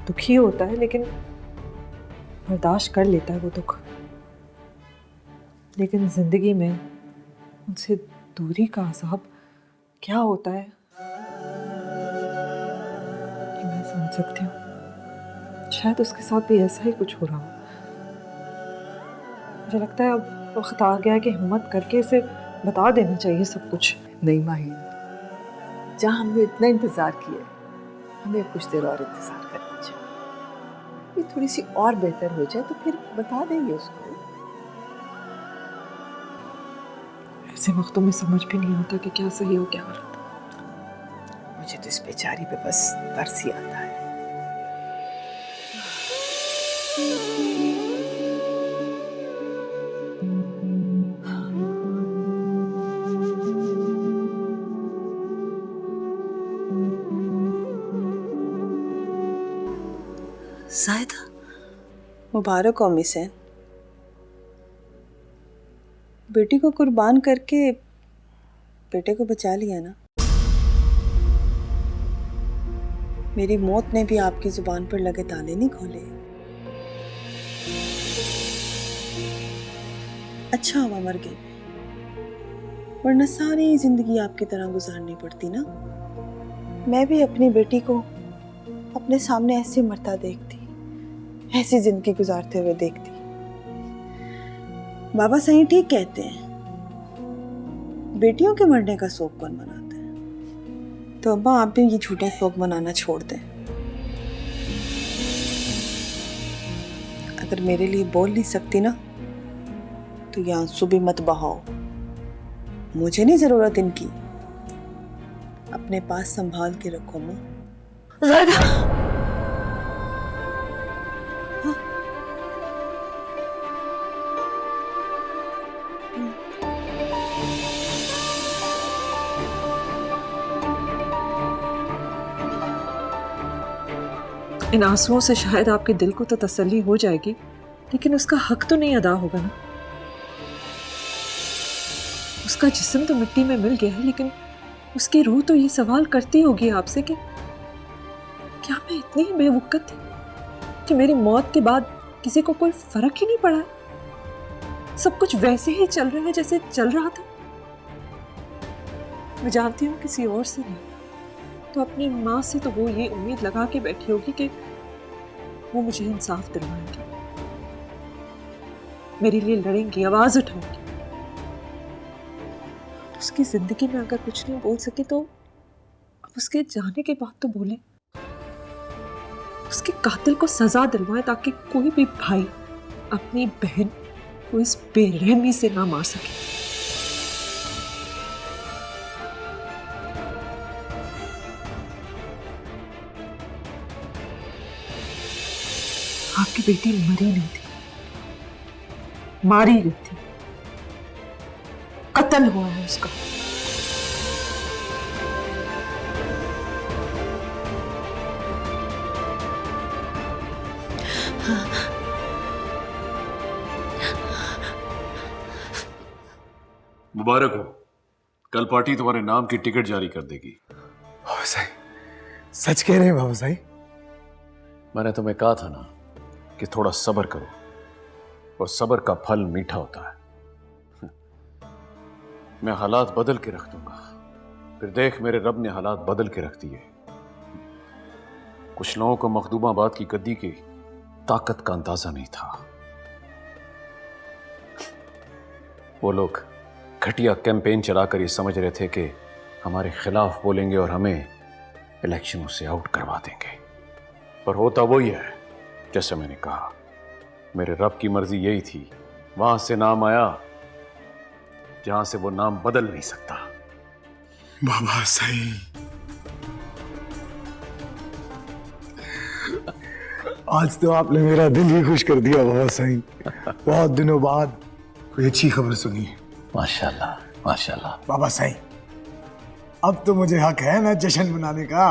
दुखी होता है, लेकिन बर्दाश्त कर लेता है वो दुख। लेकिन जिंदगी में उनसे दूरी का अज़ाब क्या होता है ये मैं समझ सकती हूँ। शायद उसके साथ भी ऐसा ही कुछ हो रहा हो। मुझे लगता है अब वक्त आ गया है कि हिम्मत करके इसे बता देना चाहिए सब कुछ। नहीं माहीन, जहाँ हमने इतना इंतजार किया, हमें कुछ देर और इंतजार करना चाहिए। ये थोड़ी सी और बेहतर हो जाए तो फिर बता देंगे उसको। ऐसे वक्तों में समझ भी नहीं आता कि क्या सही हो क्या गलत। मुझे तो इस बेचारी पे बस तरस ही आता है। ज़ायदा, मुबारक हो मिस है। बेटी को कुर्बान करके बेटे को बचा लिया ना। मेरी मौत ने भी आपकी जुबान पर लगे ताले नहीं खोले। अच्छा हुआ मर गई, वरना सारी जिंदगी आपकी तरह गुजारनी पड़ती ना। मैं भी अपनी बेटी को अपने सामने ऐसे मरता देखती, ऐसी जिंदगी गुजारते हुए देखती। बाबा सही ठीक कहते हैं, बेटियों के मरने का शोक कौन मनाता है। तो अब्बा आप भी ये झूठा शोक मनाना छोड़ दें। अगर मेरे लिए बोल नहीं सकती ना तो ये आंसू भी मत बहाओ। मुझे नहीं जरूरत इनकी, अपने पास संभाल के रखो माँ। इन आंसुओं से शायद आपके दिल को तो तसल्ली हो जाएगी, लेकिन उसका हक तो नहीं अदा होगा ना। उसका जिस्म तो मिट्टी में मिल गया है, लेकिन उसकी रूह तो ये सवाल करती होगी आपसे कि क्या मैं इतनी बेवकूफ़ थी कि मेरी मौत के बाद किसी को कोई फर्क ही नहीं पड़ा। सब कुछ वैसे ही चल रहा है जैसे चल रहा था। मैं जानती हूँ किसी और से नहीं, तो अपनी माँ से तो वो ये उम्मीद लगा के बैठी होगी कि वो मुझे इंसाफ दिलवाएंगी, मेरे लिए लड़ेंगी, आवाज उठाएंगी। उसकी जिंदगी में अगर कुछ नहीं बोल सके तो अब उसके जाने के बाद तो बोले। उसके कातिल को सजा दिलवाए ताकि कोई भी भाई अपनी बहन को इस बेरहमी से ना मार सके। आपकी बेटी मरी नहीं थी, मारी गई थी, कत्ल हुआ है उसका। मुबारक हो, कल पार्टी तुम्हारे नाम की टिकट जारी कर देगी। बाबा साईं, सच कह रहे हैं बाबा साईं? मैंने तुम्हें कहा था ना कि थोड़ा सब्र करो, और सब्र का फल मीठा होता है। मैं हालात बदल के रख दूंगा, फिर देख मेरे रब ने हालात बदल के रख दिए। कुछ लोगों को मखदूमाबाद की गद्दी की ताकत का अंदाजा नहीं था। वो लोग घटिया कैंपेन चलाकर ये समझ रहे थे कि हमारे खिलाफ बोलेंगे और हमें इलेक्शनों से आउट करवा देंगे, पर होता वही है जैसे मैंने कहा। मेरे रब की मर्जी यही थी, वहां से नाम आया जहां से वो नाम बदल नहीं सकता। बाबा साईं, आज तो आपने मेरा दिल ही खुश कर दिया बाबा साईं। बहुत दिनों बाद कोई अच्छी खबर सुनी। माशाल्लाह माशाल्लाह। बाबा साईं, अब तो मुझे हक है ना जश्न मनाने का।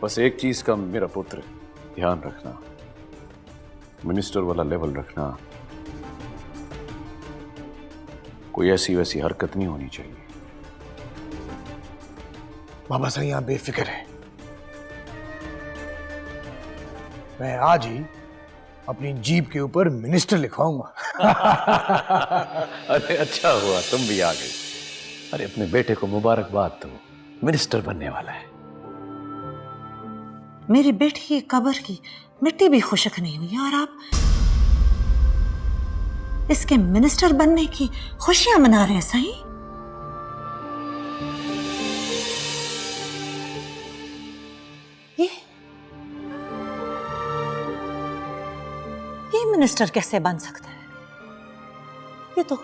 बस एक चीज का मेरा पुत्र ध्यान रखना, मिनिस्टर वाला लेवल रखना। कोई ऐसी वैसी हरकत नहीं होनी चाहिए। बाबा साईं आप बेफिक्र हैं, मैं आज ही अपनी जीप के ऊपर मिनिस्टर लिखवाऊंगा। अरे अच्छा हुआ तुम भी आ गए। अरे अपने बेटे को मुबारकबाद दो, मिनिस्टर बनने वाला है। मेरी बेटी की कब्र की मिट्टी भी खुशक नहीं हुई और आप इसके मिनिस्टर बनने की खुशियां मना रहे हैं। सही ये मिनिस्टर कैसे बन सकता है? ये तो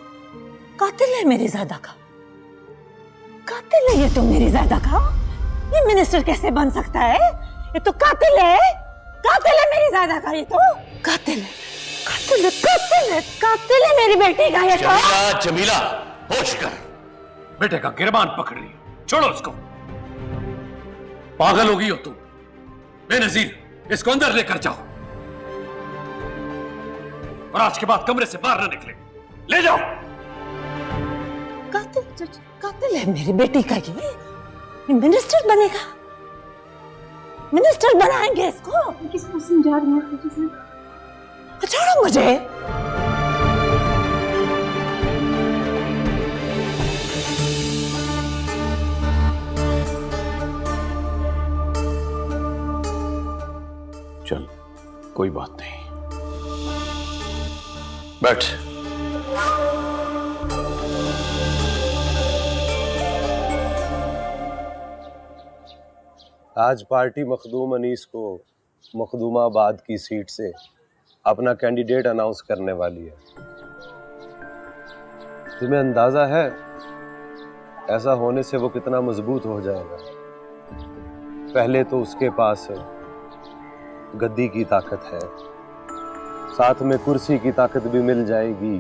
कातिल है मेरी ज़ायदा का। कातिल है ये तो मेरी ज़ायदा का। ये मिनिस्टर कैसे बन सकता है? ये तो कातिल है। कातिल है मेरी ज़ायदा का। ये तो कातिल है। कातिल है, कातिल है, कातिल है मेरी बेटी का। ये तो जमीला, होश कर। बेटे का गिरबान पकड़ लिया, छोड़ो उसको। पागल होगी हो तुम। बेनजीर, इसको अंदर लेकर जाओ और आज के बाद कमरे से बाहर न निकले। ले जाओ। कातिल है मेरी बेटी का। ये मिनिस्टर बनेगा। मिनिस्टर बनाएंगे इसको। किसको समझा रही हैं? छोड़ो मुझे। चल, कोई बात नहीं, बैठ। आज पार्टी मखदूम अनीस को मखदूमाबाद की सीट से अपना कैंडिडेट अनाउंस करने वाली है। तुम्हें अंदाजा है ऐसा होने से वो कितना मजबूत हो जाएगा? पहले तो उसके पास गद्दी की ताकत है, साथ में कुर्सी की ताकत भी मिल जाएगी,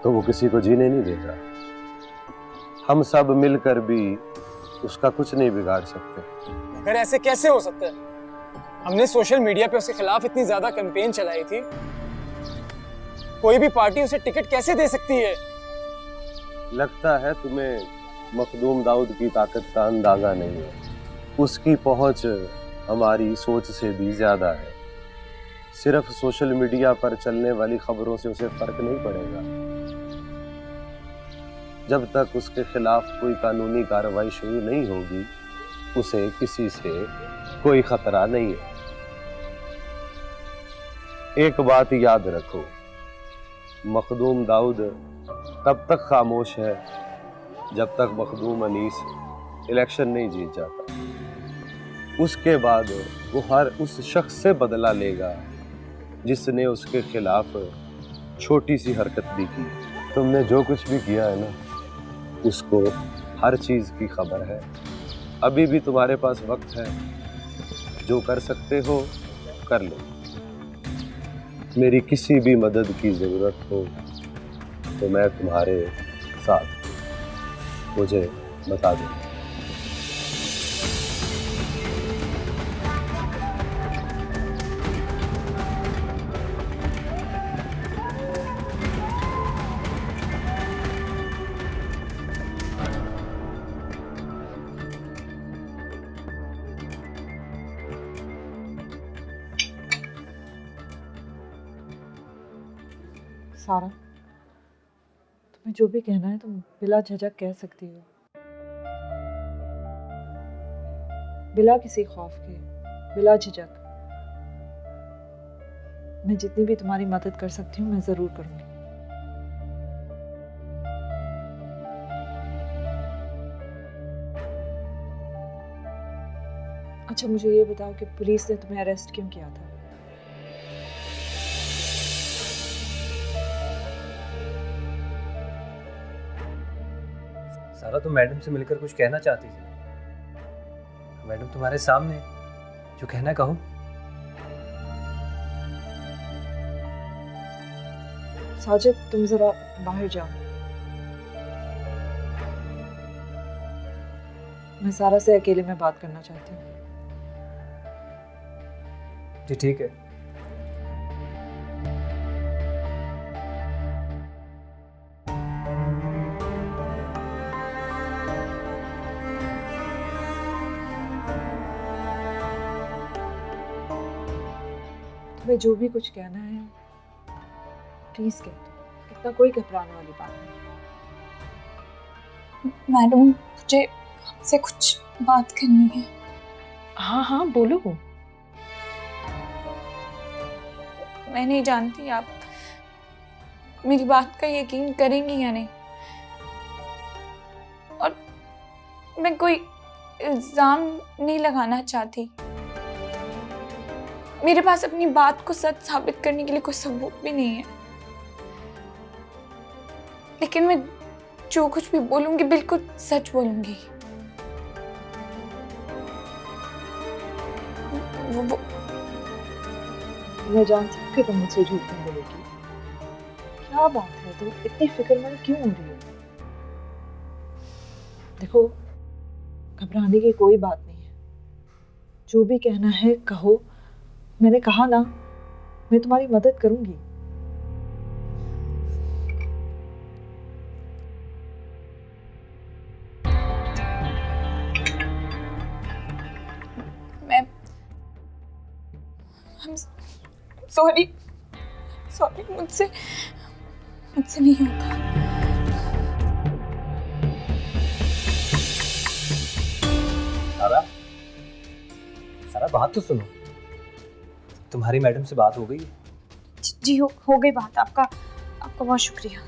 तो वो किसी को जीने नहीं देगा। हम सब मिलकर भी उसका कुछ नहीं बिगाड़ सकते। अगर ऐसे कैसे हो सकता है? हमने सोशल मीडिया पे उसके खिलाफ इतनी ज्यादा कैंपेन चलाई थी, कोई भी पार्टी उसे टिकट कैसे दे सकती है? लगता है तुम्हें मखदूम दाऊद की ताकत का अंदाजा नहीं है। उसकी पहुंच हमारी सोच से भी ज्यादा है। सिर्फ सोशल मीडिया पर चलने वाली खबरों से उसे फर्क नहीं पड़ेगा। जब तक उसके खिलाफ कोई कानूनी कार्रवाई शुरू नहीं होगी, उसे किसी से कोई खतरा नहीं है। एक बात याद रखो, मखदूम दाऊद तब तक खामोश है जब तक मखदूम अनीस इलेक्शन नहीं जीत जाता। उसके बाद वो हर उस शख्स से बदला लेगा जिसने उसके खिलाफ छोटी सी हरकत भी की। तुमने जो कुछ भी किया है ना, उसको हर चीज की खबर है। अभी भी तुम्हारे पास वक्त है, जो कर सकते हो कर लो। मेरी किसी भी मदद की जरूरत हो तो मैं तुम्हारे साथ हूं। मुझे बता दो। सारा, तुम्हें जो भी कहना है तुम बिला झिझक कह सकती हो, बिला किसी खौफ के, बिला झिझक। मैं जितनी भी तुम्हारी मदद कर सकती हूँ मैं जरूर करूंगी। अच्छा, मुझे ये बताओ कि पुलिस ने तुम्हें अरेस्ट क्यों किया था? सारा, तुम मैडम से मिलकर कुछ कहना चाहती थी। मैडम तुम्हारे सामने, जो कहना कहो। साजिद, तुम जरा बाहर जाओ। मैं सारा से अकेले में बात करना चाहती हूँ। जी ठीक है। तुम्हें जो भी कुछ कहना है प्लीज कह दो, इतना कोई घबराने वाली बात नहीं। मैडम, मुझे आपसे कुछ बात करनी है। हाँ हाँ बोलो। मैं नहीं जानती आप मेरी बात का यकीन करेंगी या नहीं, और मैं कोई इल्जाम नहीं लगाना चाहती, मेरे पास अपनी बात को सच साबित करने के लिए कोई सबूत भी नहीं है, लेकिन मैं जो कुछ भी बोलूंगी बिल्कुल सच बोलूंगी। वो मैं जानती हूँ कि तुम मुझसे झूठ नहीं बोलेगी। क्या बात है, तुम इतनी फिक्रमंद क्यों हो रही हो? देखो, घबराने की कोई बात नहीं है। जो भी कहना है कहो। मैंने कहा ना, मैं तुम्हारी मदद करूंगी। सॉरी मुझसे नहीं होता। सारा बात तो सुनो। तुम्हारी मैडम से बात हो गई है? जी हो गई बात। आपका बहुत शुक्रिया।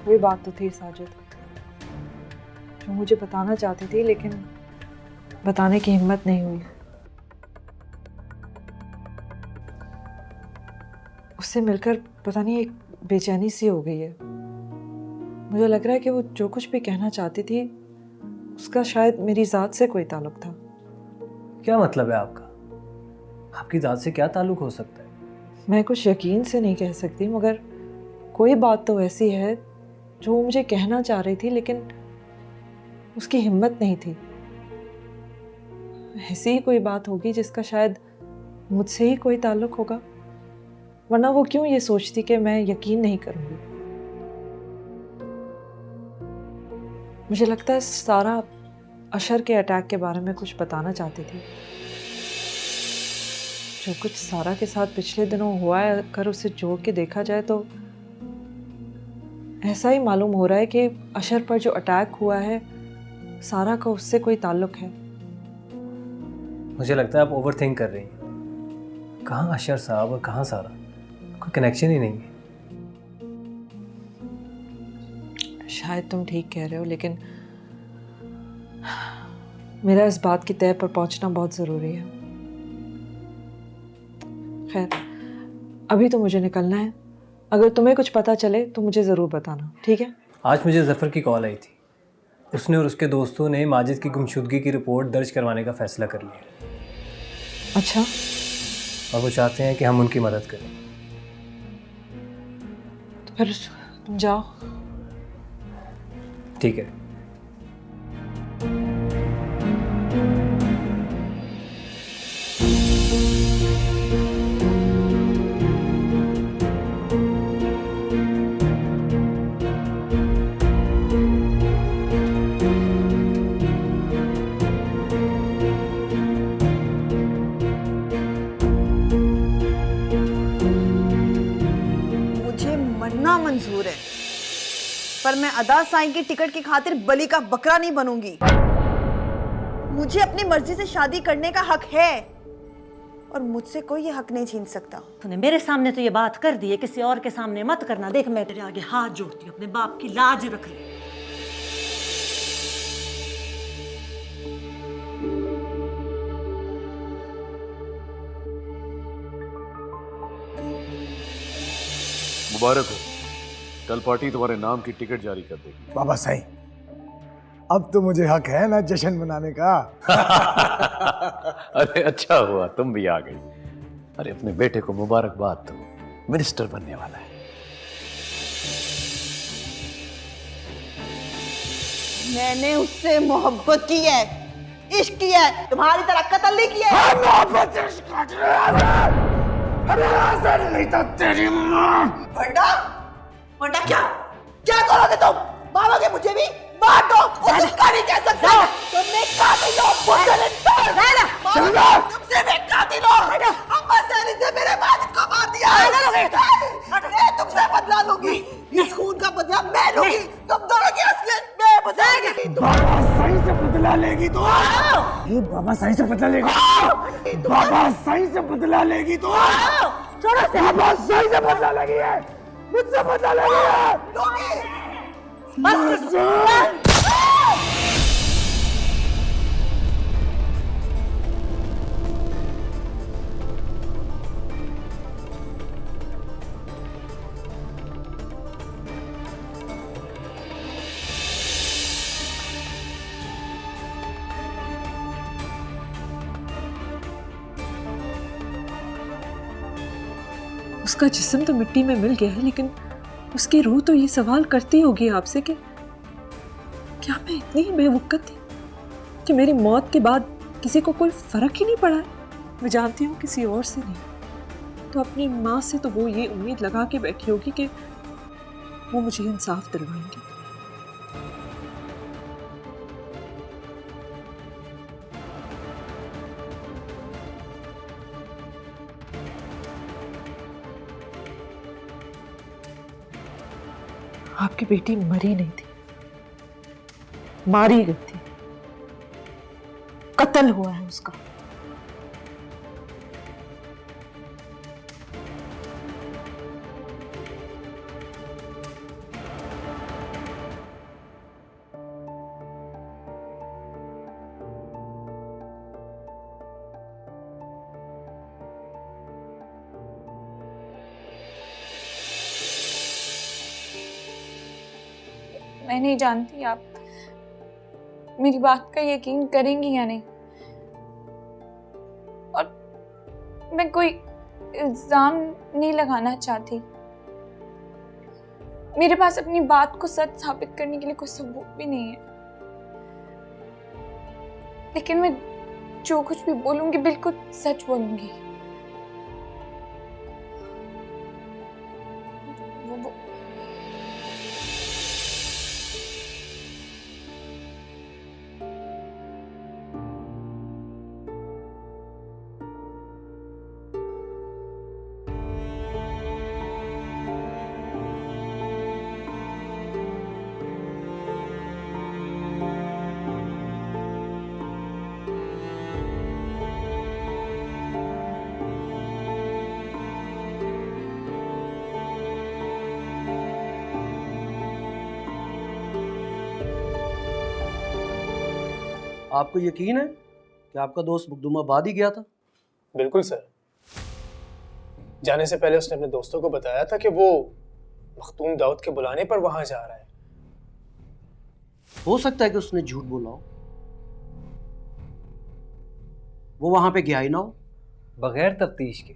कोई बात तो थी साजिद, जो मुझे बताना चाहती थी, लेकिन बताने की हिम्मत नहीं हुई। उससे मिलकर पता नहीं एक बेचैनी सी हो गई है। मुझे लग रहा है कि वो जो कुछ भी कहना चाहती थी उसका शायद मेरी ज़ात से कोई ताल्लुक था। क्या मतलब है आपका? आपकी ज़ात से क्या ताल्लुक हो सकता है? मैं कुछ यकीन से नहीं कह सकती, मगर कोई बात तो ऐसी है जो वो मुझे कहना चाह रही थी, लेकिन उसकी हिम्मत नहीं थी। ऐसी ही कोई बात होगी जिसका शायद मुझसे ही कोई ताल्लुक होगा, वरना वो क्यों ये सोचती कि मैं यकीन नहीं करूंगी। मुझे लगता है सारा अशर के अटैक के बारे में कुछ बताना चाहती थी। जो कुछ सारा के साथ पिछले दिनों हुआ है, अगर उसे जोड़ के देखा जाए तो ऐसा ही मालूम हो रहा है कि अशर पर जो अटैक हुआ है सारा का उससे कोई ताल्लुक है। मुझे लगता है आप ओवरथिंक कर रही हैं। कहाँ अशर साहब और कहाँ सारा, कोई कनेक्शन ही नहीं है। शायद तुम ठीक कह रहे हो, लेकिन मेरा इस बात की तय पर पहुंचना बहुत ज़रूरी है। खैर, अभी तो मुझे निकलना है। अगर तुम्हें कुछ पता चले तो मुझे ज़रूर बताना, ठीक है? आज मुझे ज़फ़र की कॉल आई थी। उसने और उसके दोस्तों ने माजिद की गुमशुदगी की रिपोर्ट दर्ज करवाने का फ़ैसला कर लिया। अच्छा। और वो चाहते हैं कि हम उनकी मदद करें। तो फिर तुम जाओ। ठीक है। मंजूर है, पर मैं अदा साईं की टिकट की खातिर बलि का बकरा नहीं बनूंगी। मुझे अपनी मर्जी से शादी करने का हक है और मुझसे कोई ये हक नहीं छीन सकता। तूने मेरे सामने तो ये बात कर दी है, किसी और के सामने मत करना। देख, मैं तेरे आगे हाथ जोड़ती हूँ, अपने बाप की लाज रख ले। मुबारक हो, कल पार्टी तुम्हारे नाम की टिकट जारी कर देगी। बाबा साईं, अब तो मुझे हक है ना जश्न मनाने का। अरे अच्छा हुआ तुम भी आ गई। अरे अपने बेटे को मुबारकबाद दो, मिनिस्टर बनने वाला है। मैंने उससे मोहब्बत की है, इश्क किया है, तुम्हारी तरह कत्ल नहीं किया है। मोहब्बत नहीं तो तेरी मां। वरना क्या करोगे तुम? मारोगे मुझे भी? मार दो, उसका नहीं कह सकता। तुमने कातिल हो, तुमसे मैं कातिल हो। अम्मा सैनी से मेरे मालिक को मार दिया। मैं तुमसे बदला लूंगी, इस खून का बदला मैं लूंगी। तुम दोनों की असलियत मैं बताऊंगी। बाबा साईं से बदला बदला लेगी तो ये बाबा सही से बदला लेगी। बाबा सही से बदला लेगी तो बाबा सही से बदला लेगी है, मुझसे बदला लेगी है। उसका जिस्म तो मिट्टी में मिल गया है, लेकिन उसकी रूह तो ये सवाल करती होगी आपसे कि क्या मैं इतनी ही बेवकूफ़ थी कि मेरी मौत के बाद किसी को कोई फर्क ही नहीं पड़ा है। मैं जानती हूँ किसी और से नहीं, तो अपनी माँ से तो वो ये उम्मीद लगा के बैठी होगी कि वो मुझे इंसाफ दिलवाएंगी। आपकी बेटी मरी नहीं थी, मारी गई थी, कत्ल हुआ है उसका। मैं नहीं जानती आप मेरी बात का यकीन करेंगी या नहीं, और मैं कोई इल्जाम नहीं लगाना चाहती। मेरे पास अपनी बात को सच साबित करने के लिए कोई सबूत भी नहीं है, लेकिन मैं जो कुछ भी बोलूंगी बिल्कुल सच बोलूंगी। आपको यकीन है कि आपका दोस्त मखदूमाबाद ही गया था? बिल्कुल सर। जाने से पहले उसने अपने दोस्तों को बताया था कि वो मखदूम दाऊद के बुलाने पर वहां जा रहा है। हो सकता है कि उसने झूठ बोला हो, वो वहां पे गया ही ना हो। बगैर तफ्तीश के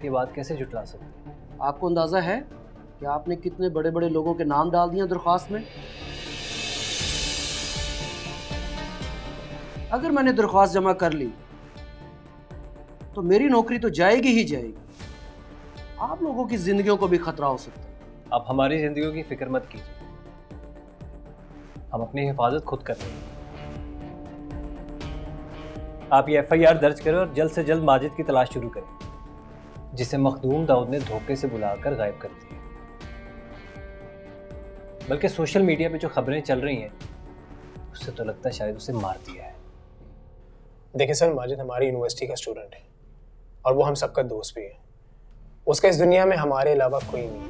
ये बात कैसे जुटला सकते हैं? आपको अंदाजा है कि आपने कितने बड़े बड़े लोगों के नाम डाल दिए दरख्वास्त में? अगर मैंने दरख्वास्त जमा कर ली तो मेरी नौकरी तो जाएगी ही जाएगी, आप लोगों की जिंदगियों को भी खतरा हो सकता है। आप हमारी जिंदगियों की फिक्र मत कीजिए, हम अपनी हिफाजत खुद कर रहे हैं। आप ये FIR दर्ज करें और जल्द से जल्द माजिद की तलाश शुरू करें, जिसे मखदूम दाऊद ने धोखे से बुलाकर गायब कर दिया। बल्कि सोशल मीडिया पे जो खबरें चल रही हैं उससे तो लगता है शायद उसे मार दिया है। देखिए सर, माजिद हमारी यूनिवर्सिटी का स्टूडेंट है और वो हम सबका दोस्त भी है। उसका इस दुनिया में हमारे अलावा कोई नहीं है।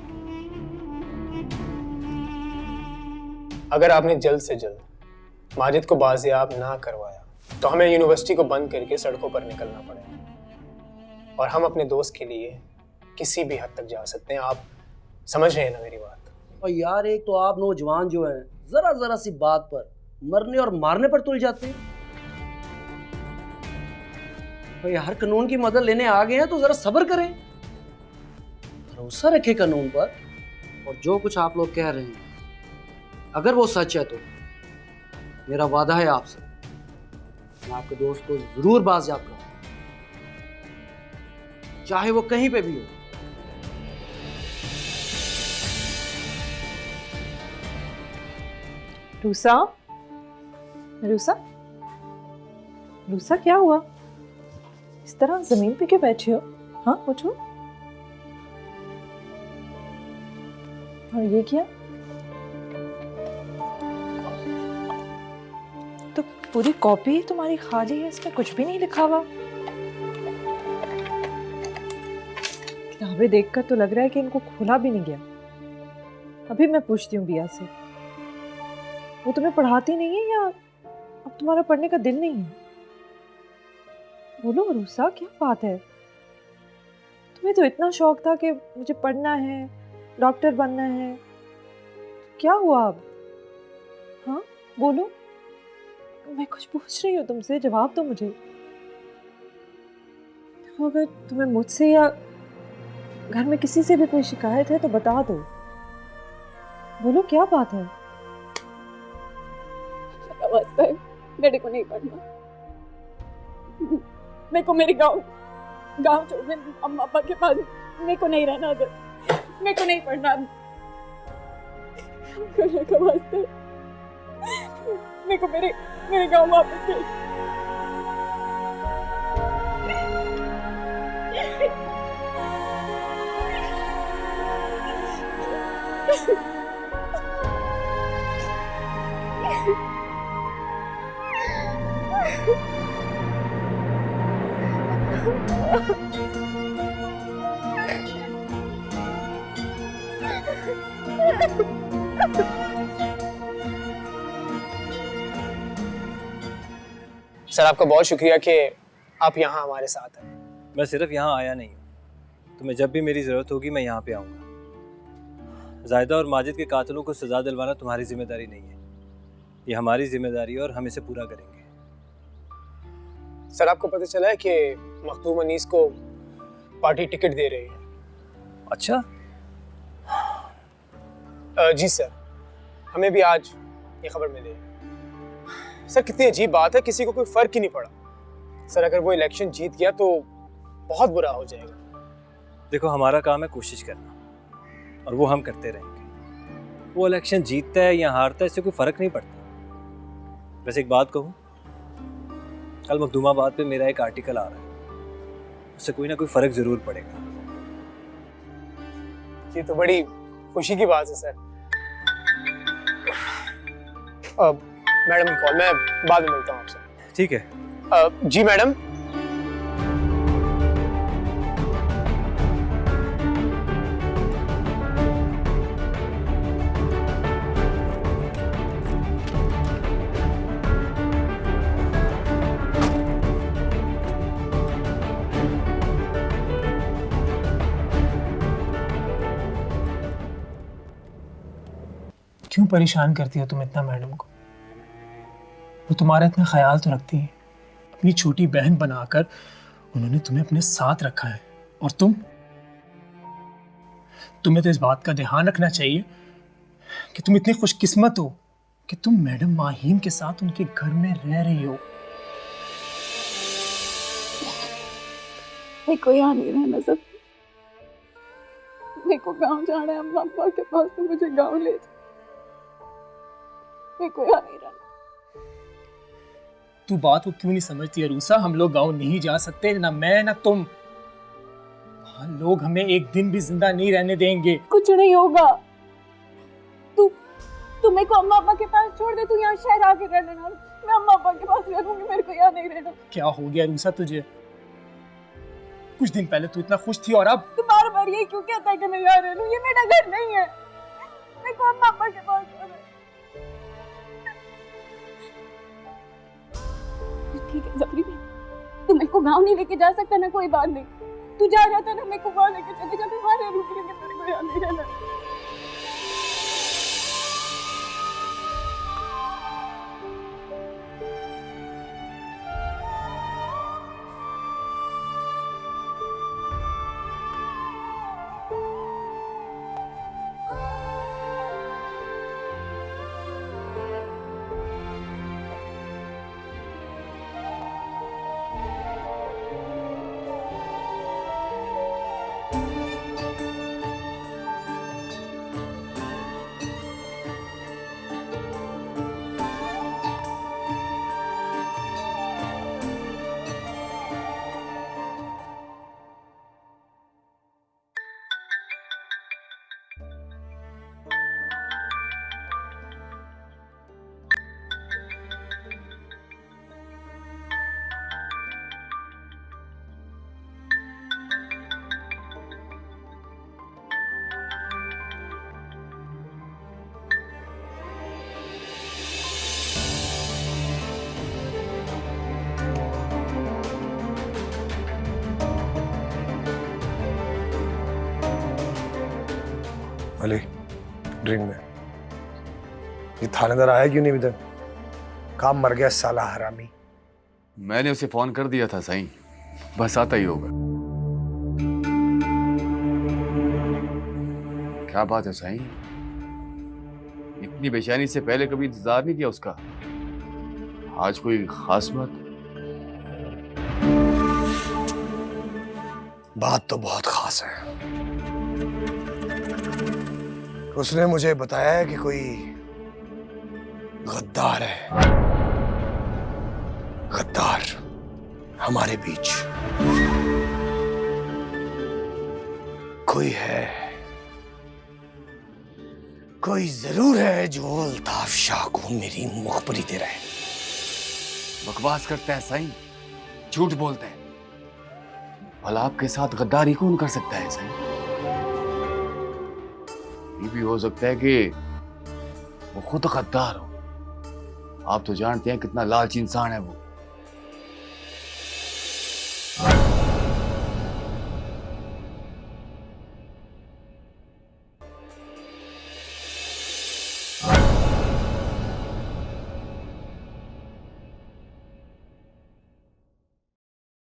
अगर आपने जल्द से जल्द माजिद को बाजियाब ना करवाया तो हमें यूनिवर्सिटी को बंद करके सड़कों पर निकलना पड़ेगा, और हम अपने दोस्त के लिए किसी भी हद तक जा सकते हैं। आप समझ रहे हैं ना मेरी बात? और यार, एक तो आप नौजवान जो हैं जरा जरा सी बात पर मरने और मारने पर तुल जाते हैं। भाई, हर कानून की मदद लेने आ गए हैं तो जरा सब्र करें, भरोसा रखें कानून पर। और जो कुछ आप लोग कह रहे हैं अगर वो सच है तो मेरा वादा है आपसे, मैं आपके दोस्त को जरूर बाजियाब करूंगा, चाहे वो कहीं पे भी हो। रूसा, रूसा, रूसा, क्या हुआ? इस तरह जमीन पे क्यों बैठी हो? हाँ, उठो। और ये क्या? तो पूरी कॉपी ही तुम्हारी खाली है, इसमें कुछ भी नहीं लिखा हुआ। किताबें देखकर तो लग रहा है कि इनको खोला भी नहीं गया। अभी मैं पूछती हूँ बिया से, वो तुम्हें पढ़ाती नहीं है या अब तुम्हारा पढ़ने का दिल नहीं है? बोलो अरूसा, क्या बात है? तुम्हें तो इतना शौक था कि मुझे पढ़ना है, डॉक्टर बनना है, क्या हुआ अब? हाँ बोलो, मैं कुछ पूछ रही हूँ तुमसे, जवाब दो मुझे। देखो, अगर तुम्हें मुझसे या घर में किसी से भी कोई शिकायत है तो बता दो। बोलो क्या बात है? डैडी को नहीं पढ़ना, मेरे को मेरे गांव छोड़ने अम्मा पापा के पास मेरे को नहीं रहना, उधर मेरे को नहीं पढ़ना मेरे को मेरे गांव वापस भेज। सर आपका बहुत शुक्रिया कि आप यहाँ हमारे साथ हैं। मैं सिर्फ यहाँ आया नहीं हूँ, तुम्हें जब भी मेरी ज़रूरत होगी मैं यहाँ पे आऊँगा। जायदा और माजिद के कातिलों को सज़ा दिलवाना तुम्हारी जिम्मेदारी नहीं है, ये हमारी जिम्मेदारी है और हम इसे पूरा करेंगे। सर आपको पता चला है कि मखदूम अनीस को पार्टी टिकट दे रही है? अच्छा? जी सर, हमें भी आज ये खबर मिली है। सर कितनी अजीब बात है, किसी को कोई फर्क ही नहीं पड़ा। सर अगर वो इलेक्शन जीत गया तो बहुत बुरा हो जाएगा। देखो, हमारा काम है कोशिश करना और वो हम करते रहेंगे। वो इलेक्शन जीतता है या हारता है इससे कोई फर्क नहीं पड़ता। वैसे एक बात कहूँ, कल मखदूमाबाद पे मेरा एक आर्टिकल आ रहा है, उससे कोई ना कोई फर्क जरूर पड़ेगा। ये तो बड़ी खुशी की बात है सर। मैडम की कॉल, मैं बाद में मिलता हूँ आपसे। ठीक है। जी मैडम। क्यों परेशान करती हो तुम इतना मैडम को? वो तुम्हारा इतना ख्याल तो रखती है, अपनी छोटी बहन बनाकर उन्होंने तुम्हें अपने साथ रखा है। और तुम्हें तो इस बात का ध्यान रखना चाहिए कि तुम इतनी खुशकिस्मत हो कि तुम मैडम माहीन के साथ उनके घर में रह रही हो। मेरे को यहाँ नहीं रहना सब, मेरे को गांव जाना है अम्मा पापा के पास, तो मुझे गांव ले जाओ, मेरे को यहाँ नहीं रहना। तू बात को क्यों नहीं समझती अरूसा? हम लोग गांव नहीं जा सकते, ना मैं ना तुम। वहां लोग हमें एक दिन भी जिंदा नहीं रहने देंगे। कुछ नहीं होगा, तू मेरे को अम्मा पापा के पास छोड़ दे, तू यहाँ शहर आके रह लेना, मैं अम्मा पापा के पास रहूंगी, मेरे को यहाँ नहीं रहना। क्या हो गया अरूसा तुझे? कुछ दिन पहले तू इतना खुश थी और अब तू बार बार यही क्यों कहता है कि मैं यहाँ रह लूं? ये मेरा घर नहीं है, मेरे को अम्मा पापा के पास छोड़ दे। ठीक है जबरी, तू मेरे को गांव नहीं लेके जा सकता ना, कोई बात नहीं, तू जा रहा था ना, मेरे को वहां लेके चले जा, मैं वहां रह लूंगी, लेकिन मेरे को यहाँ नहीं रहना। अली ड्रिंक में। ये थानेदार आया क्यों नहीं अभी तक? काम मर गया साला हरामी। मैंने उसे फोन कर दिया था साईं, बस आता ही होगा। क्या बात है साईं, इतनी बेचैनी से पहले कभी इंतजार नहीं किया उसका। आज कोई खास बात? बात तो बहुत खास है। उसने मुझे बताया है कि कोई गद्दार है, गद्दार हमारे बीच कोई है, कोई जरूर है जो अल्ताफ शाह को मेरी मुखबरी दे रहा है। बकवास करता है साईं, झूठ बोलता है। भला आपके साथ गद्दारी कौन कर सकता है साईं? ये भी हो सकता है कि वो खुद गद्दार हो। आप तो जानते हैं कितना लालची इंसान है वो।